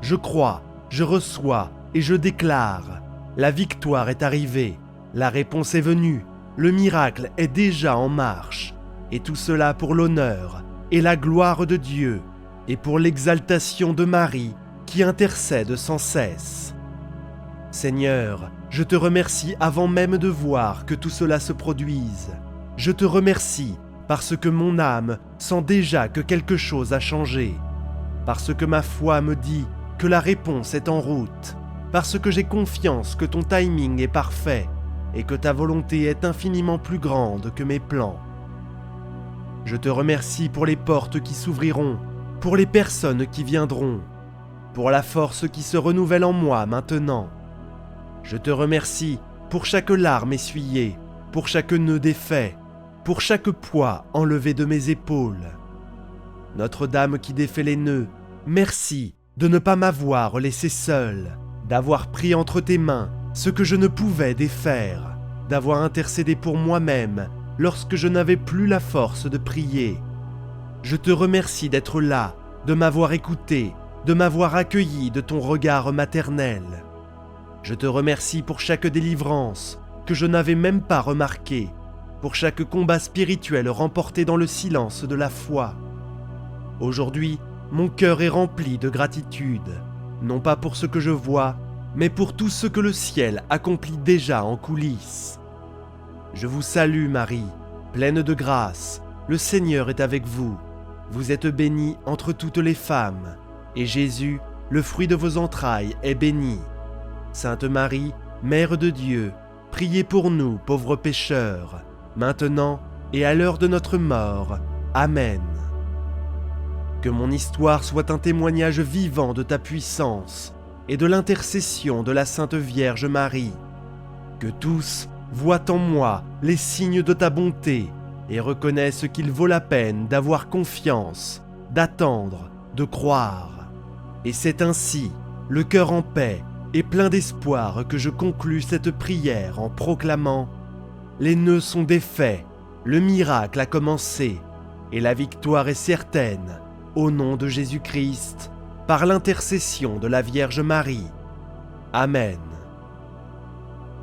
Je crois, je reçois et je déclare. La victoire est arrivée. La réponse est venue. Le miracle est déjà en marche. Et tout cela pour l'honneur et la gloire de Dieu et pour l'exaltation de Marie qui intercède sans cesse. Seigneur, je te remercie avant même de voir que tout cela se produise. Je te remercie parce que mon âme sent déjà que quelque chose a changé, parce que ma foi me dit que la réponse est en route, parce que j'ai confiance que ton timing est parfait et que ta volonté est infiniment plus grande que mes plans. Je te remercie pour les portes qui s'ouvriront, pour les personnes qui viendront, pour la force qui se renouvelle en moi maintenant. Je te remercie pour chaque larme essuyée, pour chaque nœud défait, pour chaque poids enlevé de mes épaules. Notre-Dame qui défait les nœuds, merci de ne pas m'avoir laissé seul, d'avoir pris entre tes mains ce que je ne pouvais défaire, d'avoir intercédé pour moi-même lorsque je n'avais plus la force de prier. Je te remercie d'être là, de m'avoir écouté, de m'avoir accueilli de ton regard maternel. Je te remercie pour chaque délivrance que je n'avais même pas remarquée, pour chaque combat spirituel remporté dans le silence de la foi. Aujourd'hui, mon cœur est rempli de gratitude, non pas pour ce que je vois, mais pour tout ce que le ciel accomplit déjà en coulisses. Je vous salue Marie, pleine de grâce, le Seigneur est avec vous. Vous êtes bénie entre toutes les femmes, et Jésus, le fruit de vos entrailles, est béni. Sainte Marie, Mère de Dieu, priez pour nous, pauvres pécheurs, maintenant et à l'heure de notre mort. Amen. Que mon histoire soit un témoignage vivant de ta puissance et de l'intercession de la Sainte Vierge Marie. Que tous voient en moi les signes de ta bonté et reconnaissent qu'il vaut la peine d'avoir confiance, d'attendre, de croire. Et c'est ainsi, le cœur en paix et plein d'espoir, que je conclus cette prière en proclamant: les nœuds sont défaits, le miracle a commencé, et la victoire est certaine, au nom de Jésus-Christ, par l'intercession de la Vierge Marie. Amen.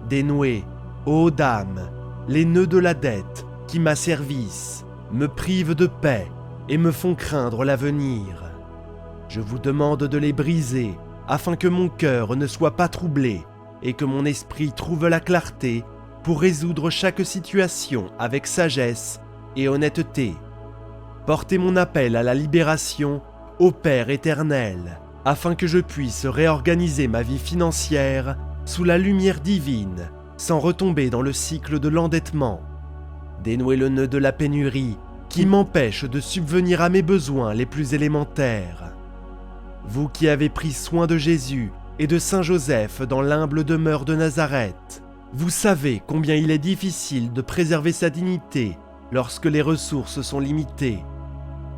Dénouez, ô Dame, les nœuds de la dette qui m'asservissent, me privent de paix et me font craindre l'avenir. Je vous demande de les briser, afin que mon cœur ne soit pas troublé et que mon esprit trouve la clarté pour résoudre chaque situation avec sagesse et honnêteté. Portez mon appel à la libération au Père éternel, afin que je puisse réorganiser ma vie financière sous la lumière divine, sans retomber dans le cycle de l'endettement. Dénouez le nœud de la pénurie qui m'empêche de subvenir à mes besoins les plus élémentaires. Vous qui avez pris soin de Jésus et de Saint Joseph dans l'humble demeure de Nazareth. Vous savez combien il est difficile de préserver sa dignité lorsque les ressources sont limitées.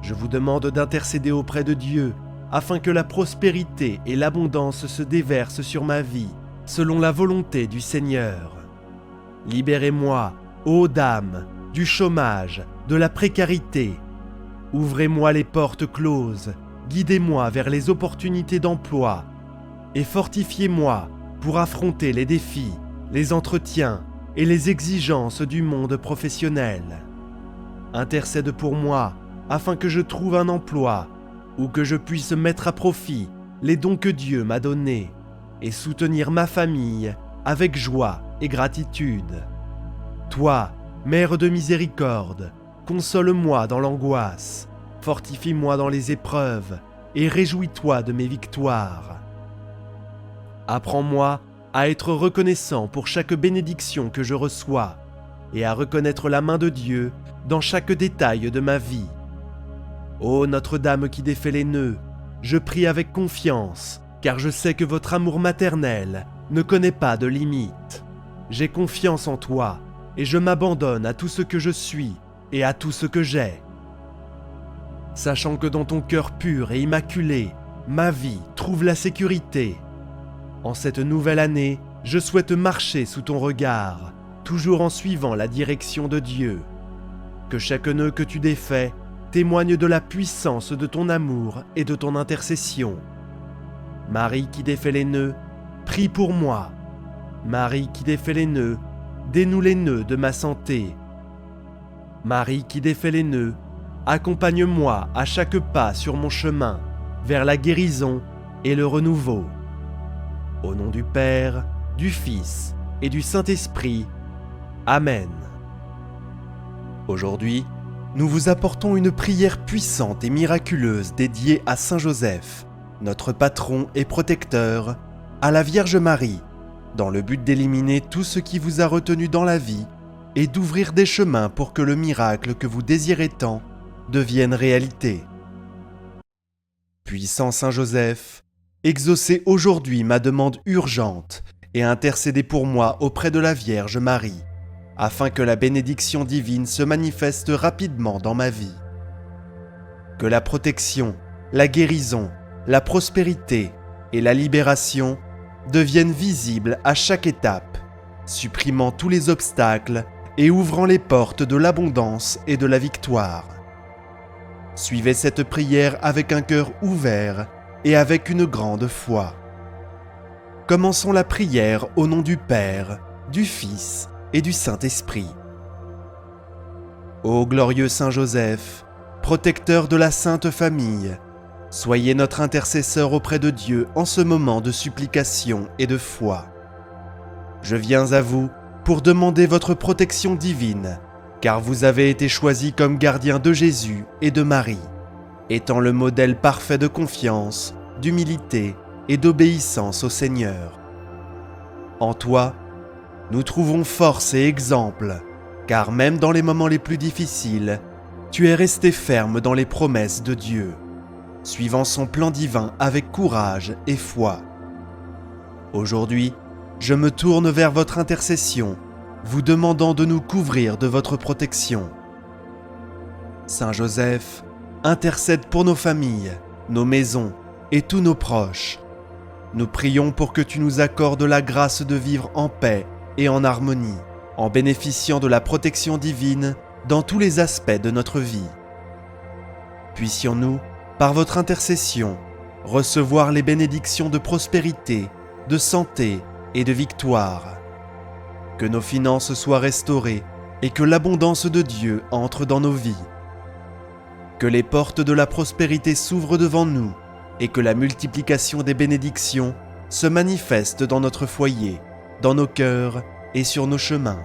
Je vous demande d'intercéder auprès de Dieu afin que la prospérité et l'abondance se déversent sur ma vie, selon la volonté du Seigneur. Libérez-moi, ô Dame, du chômage, de la précarité. Ouvrez-moi les portes closes, guidez-moi vers les opportunités d'emploi et fortifiez-moi pour affronter les défis, les entretiens et les exigences du monde professionnel. Intercède pour moi afin que je trouve un emploi ou que je puisse mettre à profit les dons que Dieu m'a donnés et soutenir ma famille avec joie et gratitude. Toi, Mère de miséricorde, console-moi dans l'angoisse, fortifie-moi dans les épreuves et réjouis-toi de mes victoires. Apprends-moi à être reconnaissant pour chaque bénédiction que je reçois et à reconnaître la main de Dieu dans chaque détail de ma vie. Ô Notre-Dame qui défait les nœuds, je prie avec confiance, car je sais que votre amour maternel ne connaît pas de limite. J'ai confiance en toi et je m'abandonne à tout ce que je suis et à tout ce que j'ai. Sachant que dans ton cœur pur et immaculé, ma vie trouve la sécurité. En cette nouvelle année, je souhaite marcher sous ton regard, toujours en suivant la direction de Dieu. Que chaque nœud que tu défais témoigne de la puissance de ton amour et de ton intercession. Marie qui défait les nœuds, prie pour moi. Marie qui défait les nœuds, dénoue les nœuds de ma santé. Marie qui défait les nœuds, accompagne-moi à chaque pas sur mon chemin vers la guérison et le renouveau. Au nom du Père, du Fils et du Saint-Esprit. Amen. Aujourd'hui, nous vous apportons une prière puissante et miraculeuse dédiée à Saint Joseph, notre patron et protecteur, à la Vierge Marie, dans le but d'éliminer tout ce qui vous a retenu dans la vie et d'ouvrir des chemins pour que le miracle que vous désirez tant devienne réalité. Puissant Saint Joseph, exaucez aujourd'hui ma demande urgente et intercédez pour moi auprès de la Vierge Marie, afin que la bénédiction divine se manifeste rapidement dans ma vie. Que la protection, la guérison, la prospérité et la libération deviennent visibles à chaque étape, supprimant tous les obstacles et ouvrant les portes de l'abondance et de la victoire. Suivez cette prière avec un cœur ouvert et avec une grande foi. Commençons la prière au nom du Père, du Fils et du Saint-Esprit. Ô glorieux Saint Joseph, protecteur de la Sainte Famille, soyez notre intercesseur auprès de Dieu en ce moment de supplication et de foi. Je viens à vous pour demander votre protection divine, car vous avez été choisi comme gardien de Jésus et de Marie, étant le modèle parfait de confiance, d'humilité et d'obéissance au Seigneur. En toi, nous trouvons force et exemple, car même dans les moments les plus difficiles, tu es resté ferme dans les promesses de Dieu, suivant son plan divin avec courage et foi. Aujourd'hui, je me tourne vers votre intercession, vous demandant de nous couvrir de votre protection. Saint Joseph, intercède pour nos familles, nos maisons et tous nos proches. Nous prions pour que tu nous accordes la grâce de vivre en paix et en harmonie, en bénéficiant de la protection divine dans tous les aspects de notre vie. Puissions-nous, par votre intercession, recevoir les bénédictions de prospérité, de santé et de victoire. Que nos finances soient restaurées et que l'abondance de Dieu entre dans nos vies. Que les portes de la prospérité s'ouvrent devant nous et que la multiplication des bénédictions se manifeste dans notre foyer, dans nos cœurs et sur nos chemins.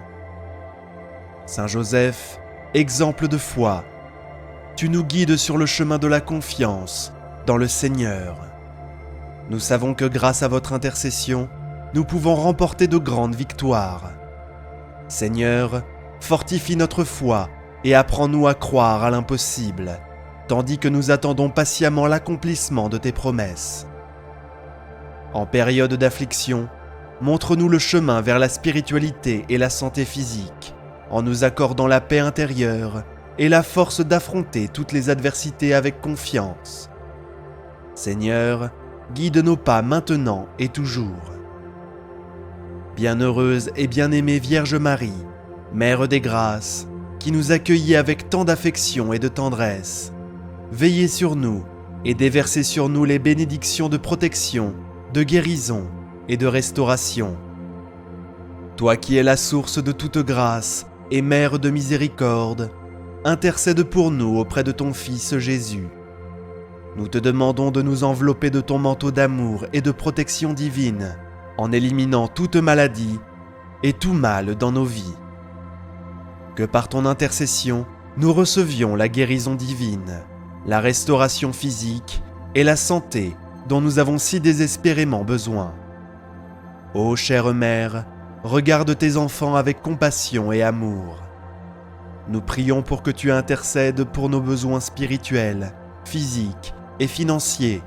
Saint Joseph, exemple de foi, tu nous guides sur le chemin de la confiance dans le Seigneur. Nous savons que grâce à votre intercession, nous pouvons remporter de grandes victoires. Seigneur, fortifie notre foi et apprends-nous à croire à l'impossible, tandis que nous attendons patiemment l'accomplissement de tes promesses. En période d'affliction, montre-nous le chemin vers la spiritualité et la santé physique, en nous accordant la paix intérieure et la force d'affronter toutes les adversités avec confiance. Seigneur, guide nos pas maintenant et toujours. Bienheureuse et bien-aimée Vierge Marie, Mère des Grâces, qui nous accueillit avec tant d'affection et de tendresse, veillez sur nous et déversez sur nous les bénédictions de protection, de guérison et de restauration. Toi qui es la source de toute grâce et Mère de miséricorde, intercède pour nous auprès de ton Fils Jésus. Nous te demandons de nous envelopper de ton manteau d'amour et de protection divine, en éliminant toute maladie et tout mal dans nos vies. Que par ton intercession, nous recevions la guérison divine, la restauration physique et la santé dont nous avons si désespérément besoin. Ô chère Mère, regarde tes enfants avec compassion et amour. Nous prions pour que tu intercèdes pour nos besoins spirituels, physiques et financiers,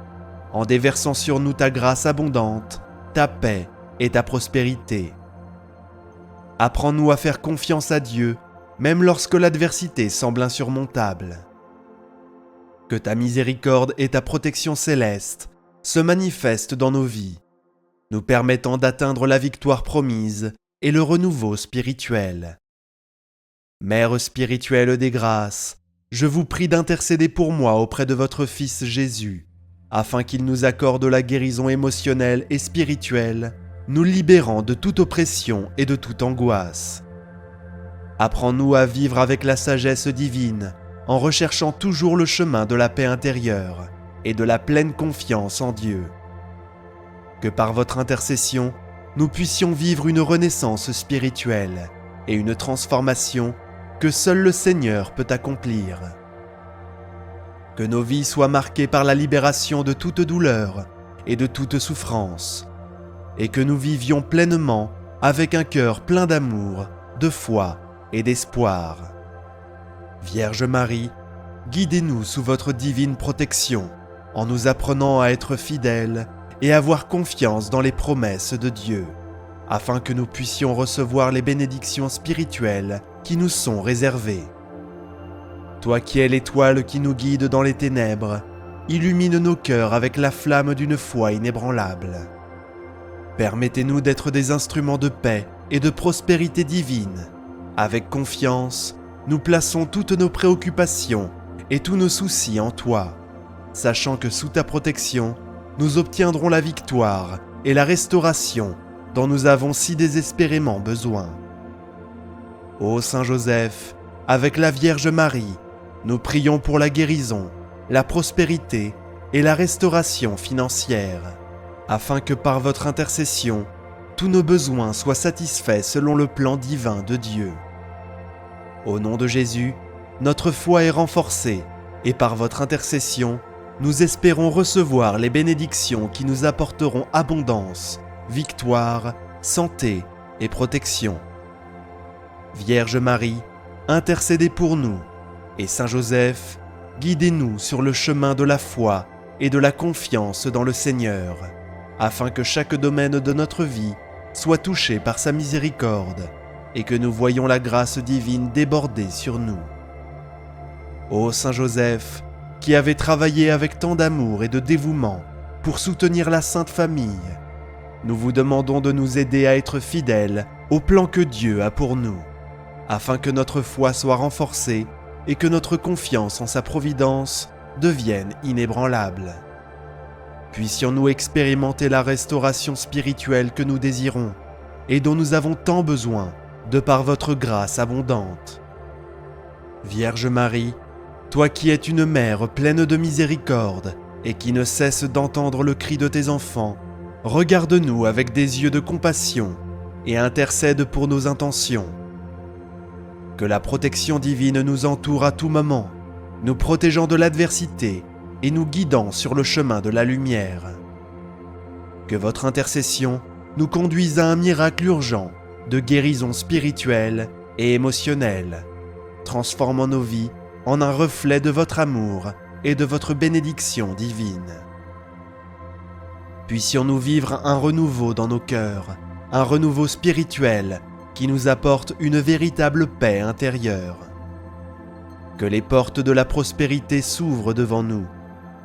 en déversant sur nous ta grâce abondante, ta paix et ta prospérité. Apprends-nous à faire confiance à Dieu, même lorsque l'adversité semble insurmontable. Que ta miséricorde et ta protection céleste se manifestent dans nos vies, nous permettant d'atteindre la victoire promise et le renouveau spirituel. Mère spirituelle des grâces, je vous prie d'intercéder pour moi auprès de votre Fils Jésus, afin qu'il nous accorde la guérison émotionnelle et spirituelle, nous libérant de toute oppression et de toute angoisse. Apprends-nous à vivre avec la sagesse divine, en recherchant toujours le chemin de la paix intérieure et de la pleine confiance en Dieu. Que par votre intercession, nous puissions vivre une renaissance spirituelle et une transformation que seul le Seigneur peut accomplir. Que nos vies soient marquées par la libération de toute douleur et de toute souffrance, et que nous vivions pleinement avec un cœur plein d'amour, de foi et d'espoir. Vierge Marie, guidez-nous sous votre divine protection, en nous apprenant à être fidèles et avoir confiance dans les promesses de Dieu, afin que nous puissions recevoir les bénédictions spirituelles qui nous sont réservées. Toi qui es l'étoile qui nous guide dans les ténèbres, illumine nos cœurs avec la flamme d'une foi inébranlable. Permettez-nous d'être des instruments de paix et de prospérité divine. Avec confiance, nous plaçons toutes nos préoccupations et tous nos soucis en toi, sachant que sous ta protection, nous obtiendrons la victoire et la restauration dont nous avons si désespérément besoin. Ô Saint Joseph, avec la Vierge Marie, nous prions pour la guérison, la prospérité et la restauration financière, afin que par votre intercession, tous nos besoins soient satisfaits selon le plan divin de Dieu. Au nom de Jésus, notre foi est renforcée et par votre intercession, nous espérons recevoir les bénédictions qui nous apporteront abondance, victoire, santé et protection. Vierge Marie, intercédez pour nous, et Saint Joseph, guidez-nous sur le chemin de la foi et de la confiance dans le Seigneur, afin que chaque domaine de notre vie soit touché par sa miséricorde et que nous voyions la grâce divine déborder sur nous. Ô Saint Joseph, qui avez travaillé avec tant d'amour et de dévouement pour soutenir la Sainte Famille, nous vous demandons de nous aider à être fidèles au plan que Dieu a pour nous, afin que notre foi soit renforcée et que notre confiance en sa providence devienne inébranlable. Puissions-nous expérimenter la restauration spirituelle que nous désirons et dont nous avons tant besoin de par votre grâce abondante. Vierge Marie, toi qui es une mère pleine de miséricorde et qui ne cesse d'entendre le cri de tes enfants, regarde-nous avec des yeux de compassion et intercède pour nos intentions. Que la protection divine nous entoure à tout moment, nous protégeant de l'adversité et nous guidant sur le chemin de la lumière. Que votre intercession nous conduise à un miracle urgent de guérison spirituelle et émotionnelle, transformant nos vies en un reflet de votre amour et de votre bénédiction divine. Puissions-nous vivre un renouveau dans nos cœurs, un renouveau spirituel qui nous apporte une véritable paix intérieure. Que les portes de la prospérité s'ouvrent devant nous,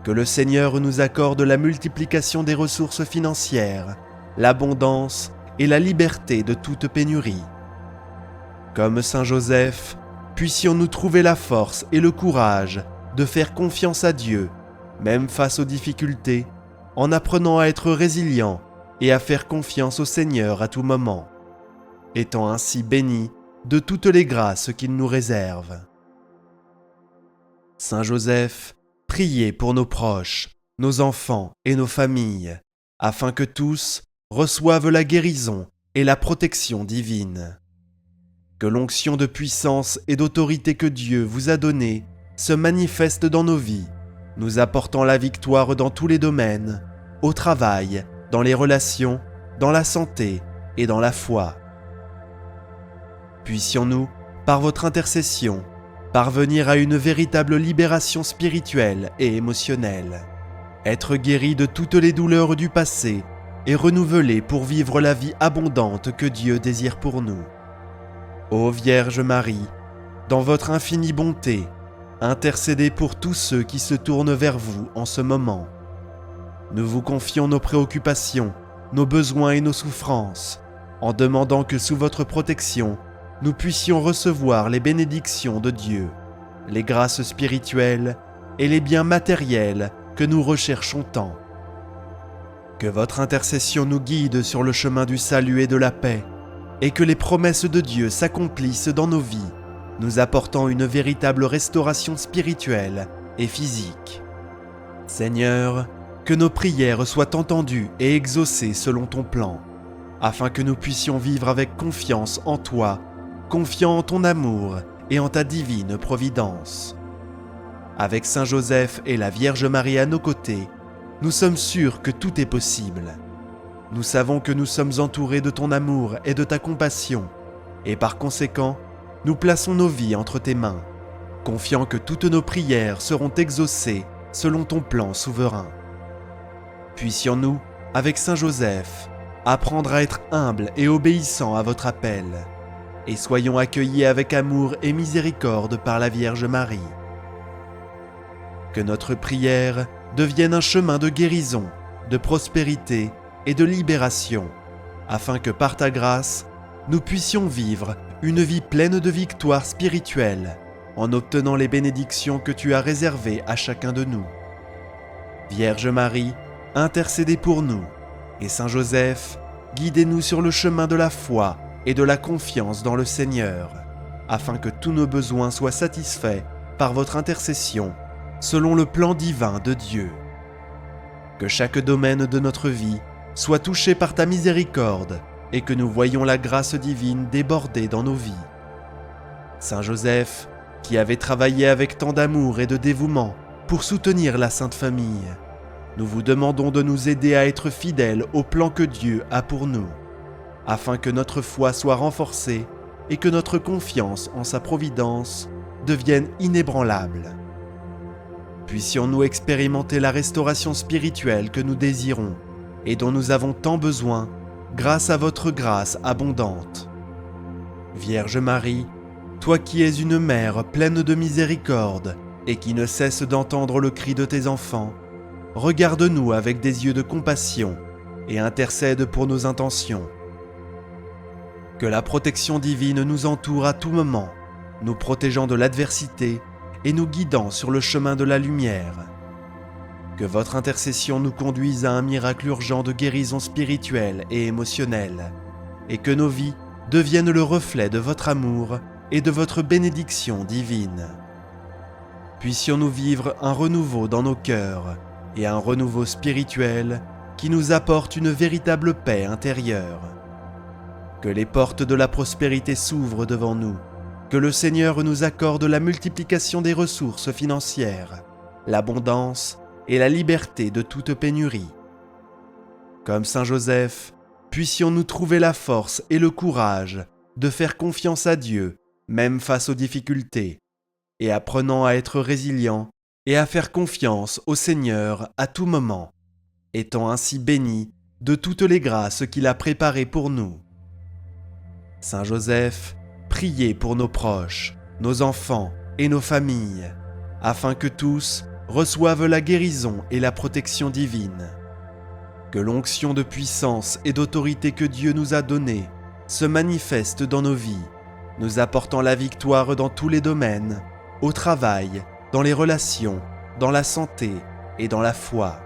que le Seigneur nous accorde la multiplication des ressources financières, l'abondance et la liberté de toute pénurie. Comme Saint Joseph, puissions-nous trouver la force et le courage de faire confiance à Dieu, même face aux difficultés, en apprenant à être résilients et à faire confiance au Seigneur à tout moment, étant ainsi bénis de toutes les grâces qu'il nous réserve. Saint Joseph, priez pour nos proches, nos enfants et nos familles, afin que tous reçoivent la guérison et la protection divine. Que l'onction de puissance et d'autorité que Dieu vous a donnée se manifeste dans nos vies, nous apportant la victoire dans tous les domaines, au travail, dans les relations, dans la santé et dans la foi. Puissions-nous, par votre intercession, parvenir à une véritable libération spirituelle et émotionnelle, être guéris de toutes les douleurs du passé et renouvelés pour vivre la vie abondante que Dieu désire pour nous. Ô Vierge Marie, dans votre infinie bonté, intercédez pour tous ceux qui se tournent vers vous en ce moment. Nous vous confions nos préoccupations, nos besoins et nos souffrances, en demandant que sous votre protection, nous puissions recevoir les bénédictions de Dieu, les grâces spirituelles et les biens matériels que nous recherchons tant. Que votre intercession nous guide sur le chemin du salut et de la paix, et que les promesses de Dieu s'accomplissent dans nos vies, nous apportant une véritable restauration spirituelle et physique. Seigneur, que nos prières soient entendues et exaucées selon ton plan, afin que nous puissions vivre avec confiance en toi, confiant en ton amour et en ta divine providence. Avec Saint Joseph et la Vierge Marie à nos côtés, nous sommes sûrs que tout est possible. Nous savons que nous sommes entourés de ton amour et de ta compassion, et par conséquent, nous plaçons nos vies entre tes mains, confiant que toutes nos prières seront exaucées selon ton plan souverain. Puissions-nous, avec Saint Joseph, apprendre à être humbles et obéissants à votre appel, et soyons accueillis avec amour et miséricorde par la Vierge Marie. Que notre prière devienne un chemin de guérison, de prospérité et de libération, afin que par ta grâce, nous puissions vivre une vie pleine de victoires spirituelles, en obtenant les bénédictions que tu as réservées à chacun de nous. Vierge Marie, intercédez pour nous, et Saint Joseph, guidez-nous sur le chemin de la foi et de la confiance dans le Seigneur, afin que tous nos besoins soient satisfaits par votre intercession, selon le plan divin de Dieu. Que chaque domaine de notre vie soit touché par ta miséricorde et que nous voyions la grâce divine déborder dans nos vies. Saint Joseph, qui avait travaillé avec tant d'amour et de dévouement pour soutenir la Sainte Famille, nous vous demandons de nous aider à être fidèles au plan que Dieu a pour nous, afin que notre foi soit renforcée et que notre confiance en sa providence devienne inébranlable. Puissions-nous expérimenter la restauration spirituelle que nous désirons et dont nous avons tant besoin grâce à votre grâce abondante. Vierge Marie, toi qui es une mère pleine de miséricorde et qui ne cesse d'entendre le cri de tes enfants, regarde-nous avec des yeux de compassion et intercède pour nos intentions. Que la protection divine nous entoure à tout moment, nous protégeant de l'adversité et nous guidant sur le chemin de la lumière. Que votre intercession nous conduise à un miracle urgent de guérison spirituelle et émotionnelle, et que nos vies deviennent le reflet de votre amour et de votre bénédiction divine. Puissions-nous vivre un renouveau dans nos cœurs et un renouveau spirituel qui nous apporte une véritable paix intérieure. Que les portes de la prospérité s'ouvrent devant nous, que le Seigneur nous accorde la multiplication des ressources financières, l'abondance et la liberté de toute pénurie. Comme Saint Joseph, puissions-nous trouver la force et le courage de faire confiance à Dieu, même face aux difficultés, et apprenant à être résilients et à faire confiance au Seigneur à tout moment, étant ainsi bénis de toutes les grâces qu'il a préparées pour nous. Saint Joseph, priez pour nos proches, nos enfants et nos familles, afin que tous reçoivent la guérison et la protection divine. Que l'onction de puissance et d'autorité que Dieu nous a donnée se manifeste dans nos vies, nous apportant la victoire dans tous les domaines, au travail, dans les relations, dans la santé et dans la foi.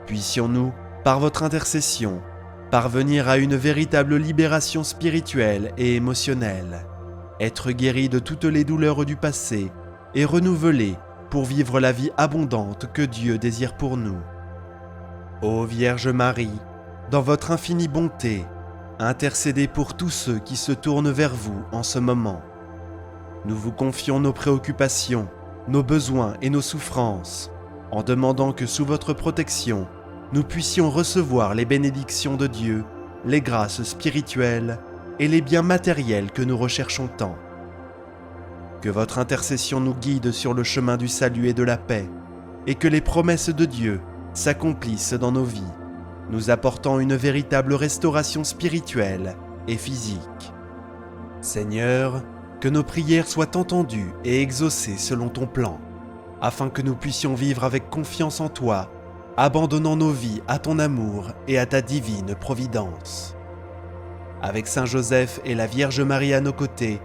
Puissions-nous, par votre intercession, parvenir à une véritable libération spirituelle et émotionnelle, être guéris de toutes les douleurs du passé et renouvelés pour vivre la vie abondante que Dieu désire pour nous. Ô Vierge Marie, dans votre infinie bonté, intercédez pour tous ceux qui se tournent vers vous en ce moment. Nous vous confions nos préoccupations, nos besoins et nos souffrances, en demandant que sous votre protection, nous puissions recevoir les bénédictions de Dieu, les grâces spirituelles et les biens matériels que nous recherchons tant. Que votre intercession nous guide sur le chemin du salut et de la paix, et que les promesses de Dieu s'accomplissent dans nos vies, nous apportant une véritable restauration spirituelle et physique. Seigneur, que nos prières soient entendues et exaucées selon ton plan, afin que nous puissions vivre avec confiance en toi, abandonnant nos vies à ton amour et à ta divine providence. Avec Saint Joseph et la Vierge Marie à nos côtés,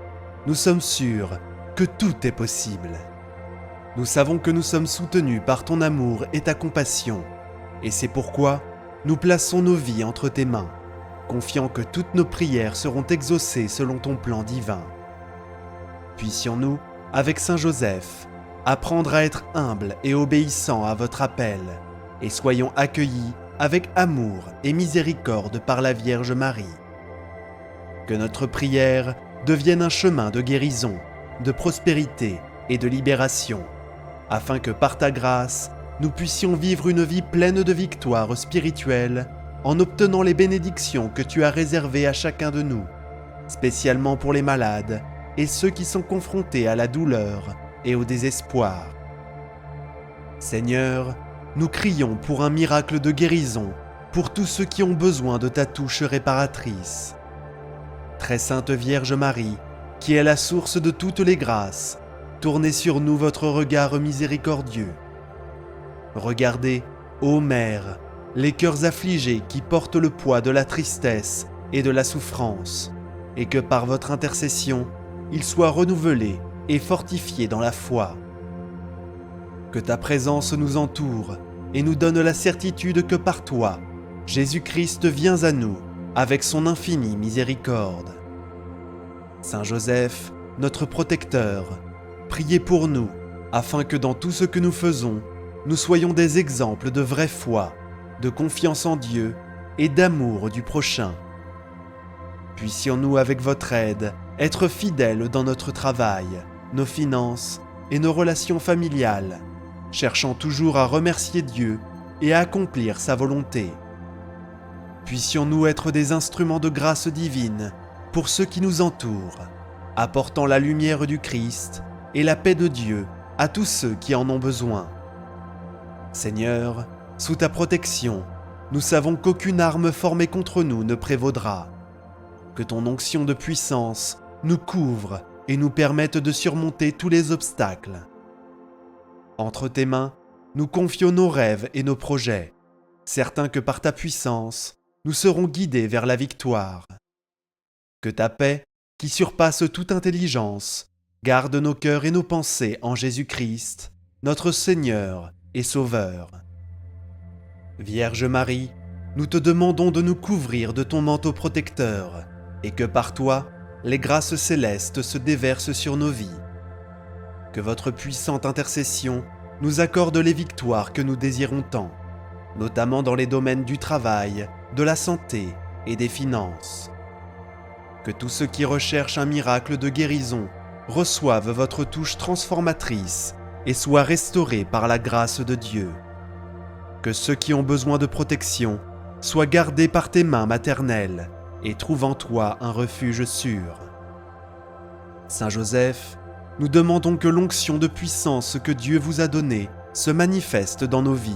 nous sommes sûrs que tout est possible. Nous savons que nous sommes soutenus par ton amour et ta compassion, et c'est pourquoi nous plaçons nos vies entre tes mains, confiant que toutes nos prières seront exaucées selon ton plan divin. Puissions-nous, avec Saint Joseph, apprendre à être humbles et obéissants à votre appel, et soyons accueillis avec amour et miséricorde par la Vierge Marie. Que notre prière devienne un chemin de guérison, de prospérité et de libération, afin que par ta grâce, nous puissions vivre une vie pleine de victoires spirituelles en obtenant les bénédictions que tu as réservées à chacun de nous, spécialement pour les malades et ceux qui sont confrontés à la douleur et au désespoir. Seigneur, nous crions pour un miracle de guérison pour tous ceux qui ont besoin de ta touche réparatrice. Très sainte Vierge Marie, qui est la source de toutes les grâces, tournez sur nous votre regard miséricordieux. Regardez, ô Mère, les cœurs affligés qui portent le poids de la tristesse et de la souffrance, et que par votre intercession, ils soient renouvelés et fortifiés dans la foi. Que ta présence nous entoure et nous donne la certitude que par toi, Jésus-Christ vient à nous avec son infinie miséricorde. Saint Joseph, notre protecteur, priez pour nous, afin que dans tout ce que nous faisons, nous soyons des exemples de vraie foi, de confiance en Dieu et d'amour du prochain. Puissions-nous, avec votre aide, être fidèles dans notre travail, nos finances et nos relations familiales, cherchant toujours à remercier Dieu et à accomplir sa volonté. Puissions-nous être des instruments de grâce divine pour ceux qui nous entourent, apportant la lumière du Christ et la paix de Dieu à tous ceux qui en ont besoin. Seigneur, sous ta protection, nous savons qu'aucune arme formée contre nous ne prévaudra. Que ton onction de puissance nous couvre et nous permette de surmonter tous les obstacles. Entre tes mains, nous confions nos rêves et nos projets, certains que par ta puissance, nous serons guidés vers la victoire. Que ta paix, qui surpasse toute intelligence, garde nos cœurs et nos pensées en Jésus-Christ, notre Seigneur et Sauveur. Vierge Marie, nous te demandons de nous couvrir de ton manteau protecteur, et que par toi, les grâces célestes se déversent sur nos vies. Que votre puissante intercession nous accorde les victoires que nous désirons tant, notamment dans les domaines du travail, de la santé et des finances. Que tous ceux qui recherchent un miracle de guérison reçoivent votre touche transformatrice et soient restaurés par la grâce de Dieu. Que ceux qui ont besoin de protection soient gardés par tes mains maternelles et trouvent en toi un refuge sûr. Saint Joseph, nous demandons que l'onction de puissance que Dieu vous a donnée se manifeste dans nos vies,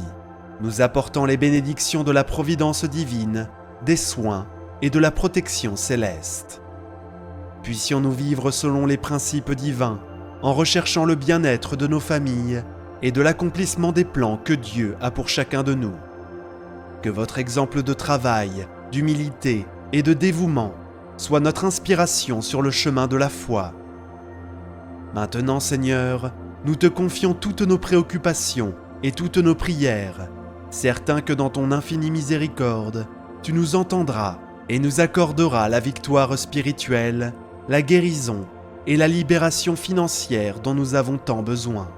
nous apportant les bénédictions de la providence divine, des soins et de la protection céleste. Puissions-nous vivre selon les principes divins, en recherchant le bien-être de nos familles et de l'accomplissement des plans que Dieu a pour chacun de nous. Que votre exemple de travail, d'humilité et de dévouement soit notre inspiration sur le chemin de la foi. Maintenant, Seigneur, nous te confions toutes nos préoccupations et toutes nos prières, certains que dans ton infinie miséricorde, tu nous entendras et nous accorderas la victoire spirituelle, la guérison et la libération financière dont nous avons tant besoin.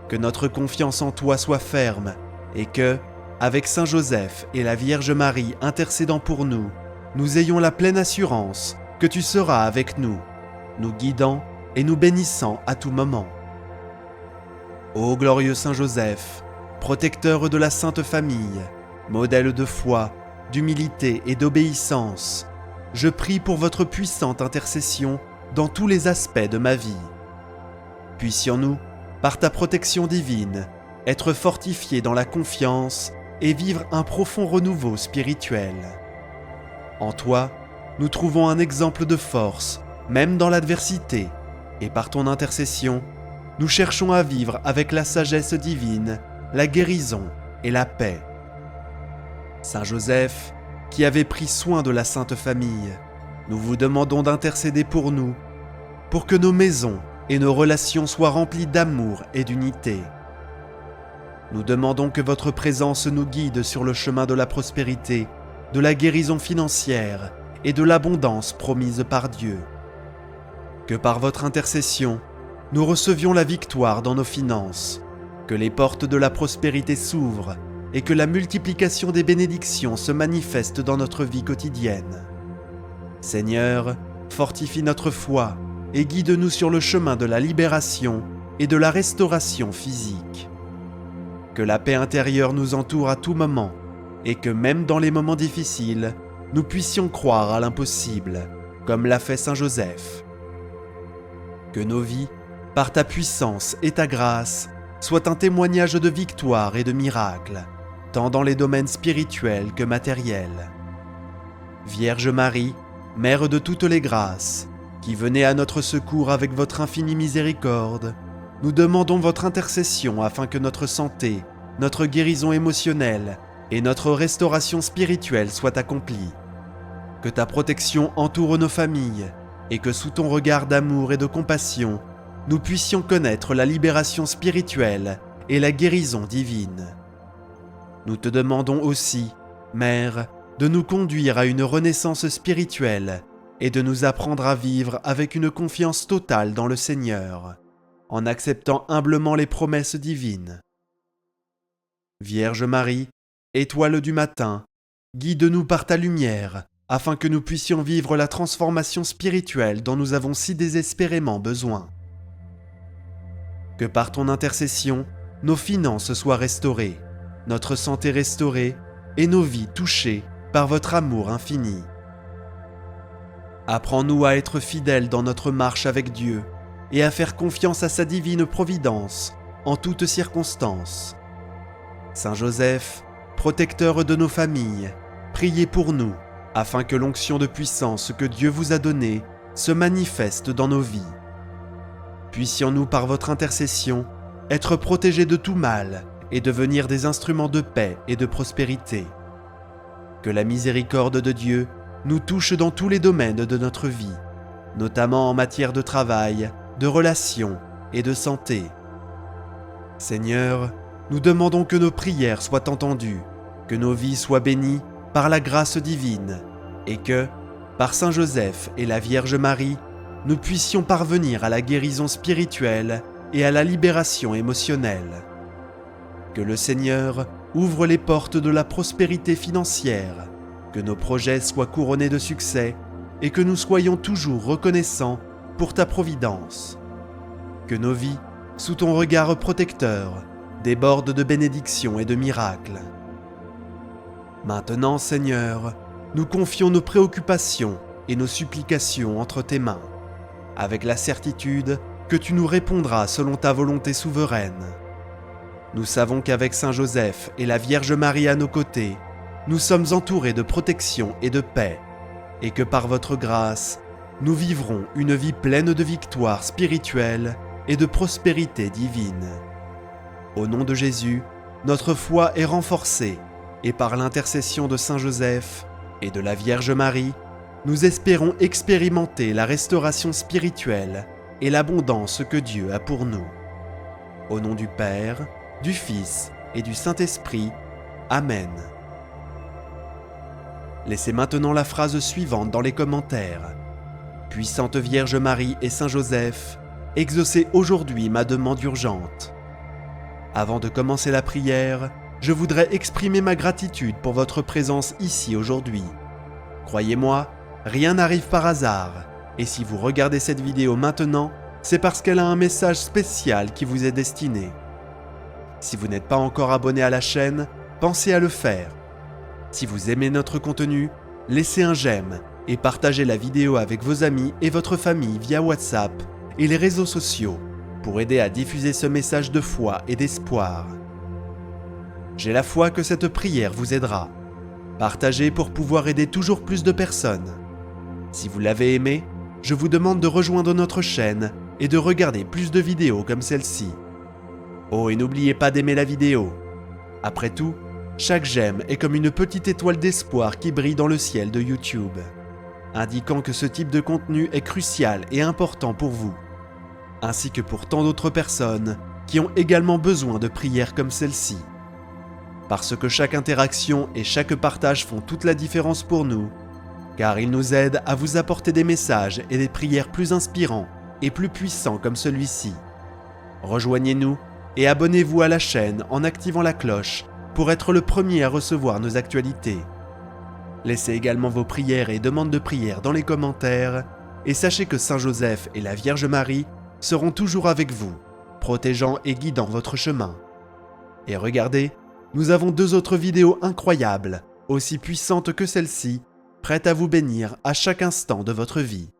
Que notre confiance en toi soit ferme et que, avec Saint Joseph et la Vierge Marie intercédant pour nous, nous ayons la pleine assurance que tu seras avec nous, nous guidant et nous bénissant à tout moment. Ô glorieux Saint Joseph, protecteur de la Sainte Famille, modèle de foi, d'humilité et d'obéissance, je prie pour votre puissante intercession dans tous les aspects de ma vie. Puissions-nous, par ta protection divine, être fortifiés dans la confiance et vivre un profond renouveau spirituel. En toi, nous trouvons un exemple de force, même dans l'adversité, et par ton intercession, nous cherchons à vivre avec la sagesse divine, la guérison et la paix. Saint Joseph, qui avait pris soin de la Sainte Famille, nous vous demandons d'intercéder pour nous, pour que nos maisons et nos relations soient remplies d'amour et d'unité. Nous demandons que votre présence nous guide sur le chemin de la prospérité, de la guérison financière et de l'abondance promise par Dieu. Que par votre intercession, nous recevions la victoire dans nos finances, que les portes de la prospérité s'ouvrent et que la multiplication des bénédictions se manifeste dans notre vie quotidienne. Seigneur, fortifie notre foi et guide-nous sur le chemin de la libération et de la restauration physique. Que la paix intérieure nous entoure à tout moment et que même dans les moments difficiles, nous puissions croire à l'impossible, comme l'a fait Saint Joseph. Que nos vies, par ta puissance et ta grâce, soient un témoignage de victoire et de miracle, tant dans les domaines spirituels que matériels. Vierge Marie, Mère de toutes les grâces, qui venez à notre secours avec votre infinie miséricorde, nous demandons votre intercession afin que notre santé, notre guérison émotionnelle et notre restauration spirituelle soient accomplies. Que ta protection entoure nos familles et que sous ton regard d'amour et de compassion, nous puissions connaître la libération spirituelle et la guérison divine. Nous te demandons aussi, Mère, de nous conduire à une renaissance spirituelle et de nous apprendre à vivre avec une confiance totale dans le Seigneur, en acceptant humblement les promesses divines. Vierge Marie, étoile du matin, guide-nous par ta lumière, afin que nous puissions vivre la transformation spirituelle dont nous avons si désespérément besoin. Que par ton intercession, nos finances soient restaurées, notre santé restaurée et nos vies touchées par votre amour infini. Apprends-nous à être fidèles dans notre marche avec Dieu et à faire confiance à sa divine providence en toutes circonstances. Saint Joseph, protecteur de nos familles, priez pour nous afin que l'onction de puissance que Dieu vous a donnée se manifeste dans nos vies. Puissions-nous par votre intercession être protégés de tout mal et devenir des instruments de paix et de prospérité. Que la miséricorde de Dieu nous touche dans tous les domaines de notre vie, notamment en matière de travail, de relations et de santé. Seigneur, nous demandons que nos prières soient entendues, que nos vies soient bénies par la grâce divine, et que, par Saint Joseph et la Vierge Marie, nous puissions parvenir à la guérison spirituelle et à la libération émotionnelle. Que le Seigneur ouvre les portes de la prospérité financière, que nos projets soient couronnés de succès et que nous soyons toujours reconnaissants pour ta providence. Que nos vies, sous ton regard protecteur, débordent de bénédictions et de miracles. Maintenant, Seigneur, nous confions nos préoccupations et nos supplications entre tes mains, avec la certitude que tu nous répondras selon ta volonté souveraine. Nous savons qu'avec Saint Joseph et la Vierge Marie à nos côtés, nous sommes entourés de protection et de paix, et que par votre grâce, nous vivrons une vie pleine de victoires spirituelles et de prospérité divine. Au nom de Jésus, notre foi est renforcée, et par l'intercession de Saint Joseph et de la Vierge Marie, nous espérons expérimenter la restauration spirituelle et l'abondance que Dieu a pour nous. Au nom du Père, du Fils et du Saint-Esprit. Amen. Laissez maintenant la phrase suivante dans les commentaires. Puissante Vierge Marie et Saint Joseph, exaucez aujourd'hui ma demande urgente. Avant de commencer la prière, je voudrais exprimer ma gratitude pour votre présence ici aujourd'hui. Croyez-moi, rien n'arrive par hasard, et si vous regardez cette vidéo maintenant, c'est parce qu'elle a un message spécial qui vous est destiné. Si vous n'êtes pas encore abonné à la chaîne, pensez à le faire. Si vous aimez notre contenu, laissez un j'aime et partagez la vidéo avec vos amis et votre famille via WhatsApp et les réseaux sociaux pour aider à diffuser ce message de foi et d'espoir. J'ai la foi que cette prière vous aidera. Partagez pour pouvoir aider toujours plus de personnes. Si vous l'avez aimé, je vous demande de rejoindre notre chaîne et de regarder plus de vidéos comme celle-ci. Oh, et n'oubliez pas d'aimer la vidéo. Après tout, chaque j'aime est comme une petite étoile d'espoir qui brille dans le ciel de YouTube, indiquant que ce type de contenu est crucial et important pour vous, ainsi que pour tant d'autres personnes qui ont également besoin de prières comme celle-ci. Parce que chaque interaction et chaque partage font toute la différence pour nous, car ils nous aident à vous apporter des messages et des prières plus inspirants et plus puissants comme celui-ci. Rejoignez-nous et abonnez-vous à la chaîne en activant la cloche pour être le premier à recevoir nos actualités. Laissez également vos prières et demandes de prière dans les commentaires et sachez que Saint Joseph et la Vierge Marie seront toujours avec vous, protégeant et guidant votre chemin. Et regardez, nous avons 2 autres vidéos incroyables, aussi puissantes que celle-ci, prêtes à vous bénir à chaque instant de votre vie.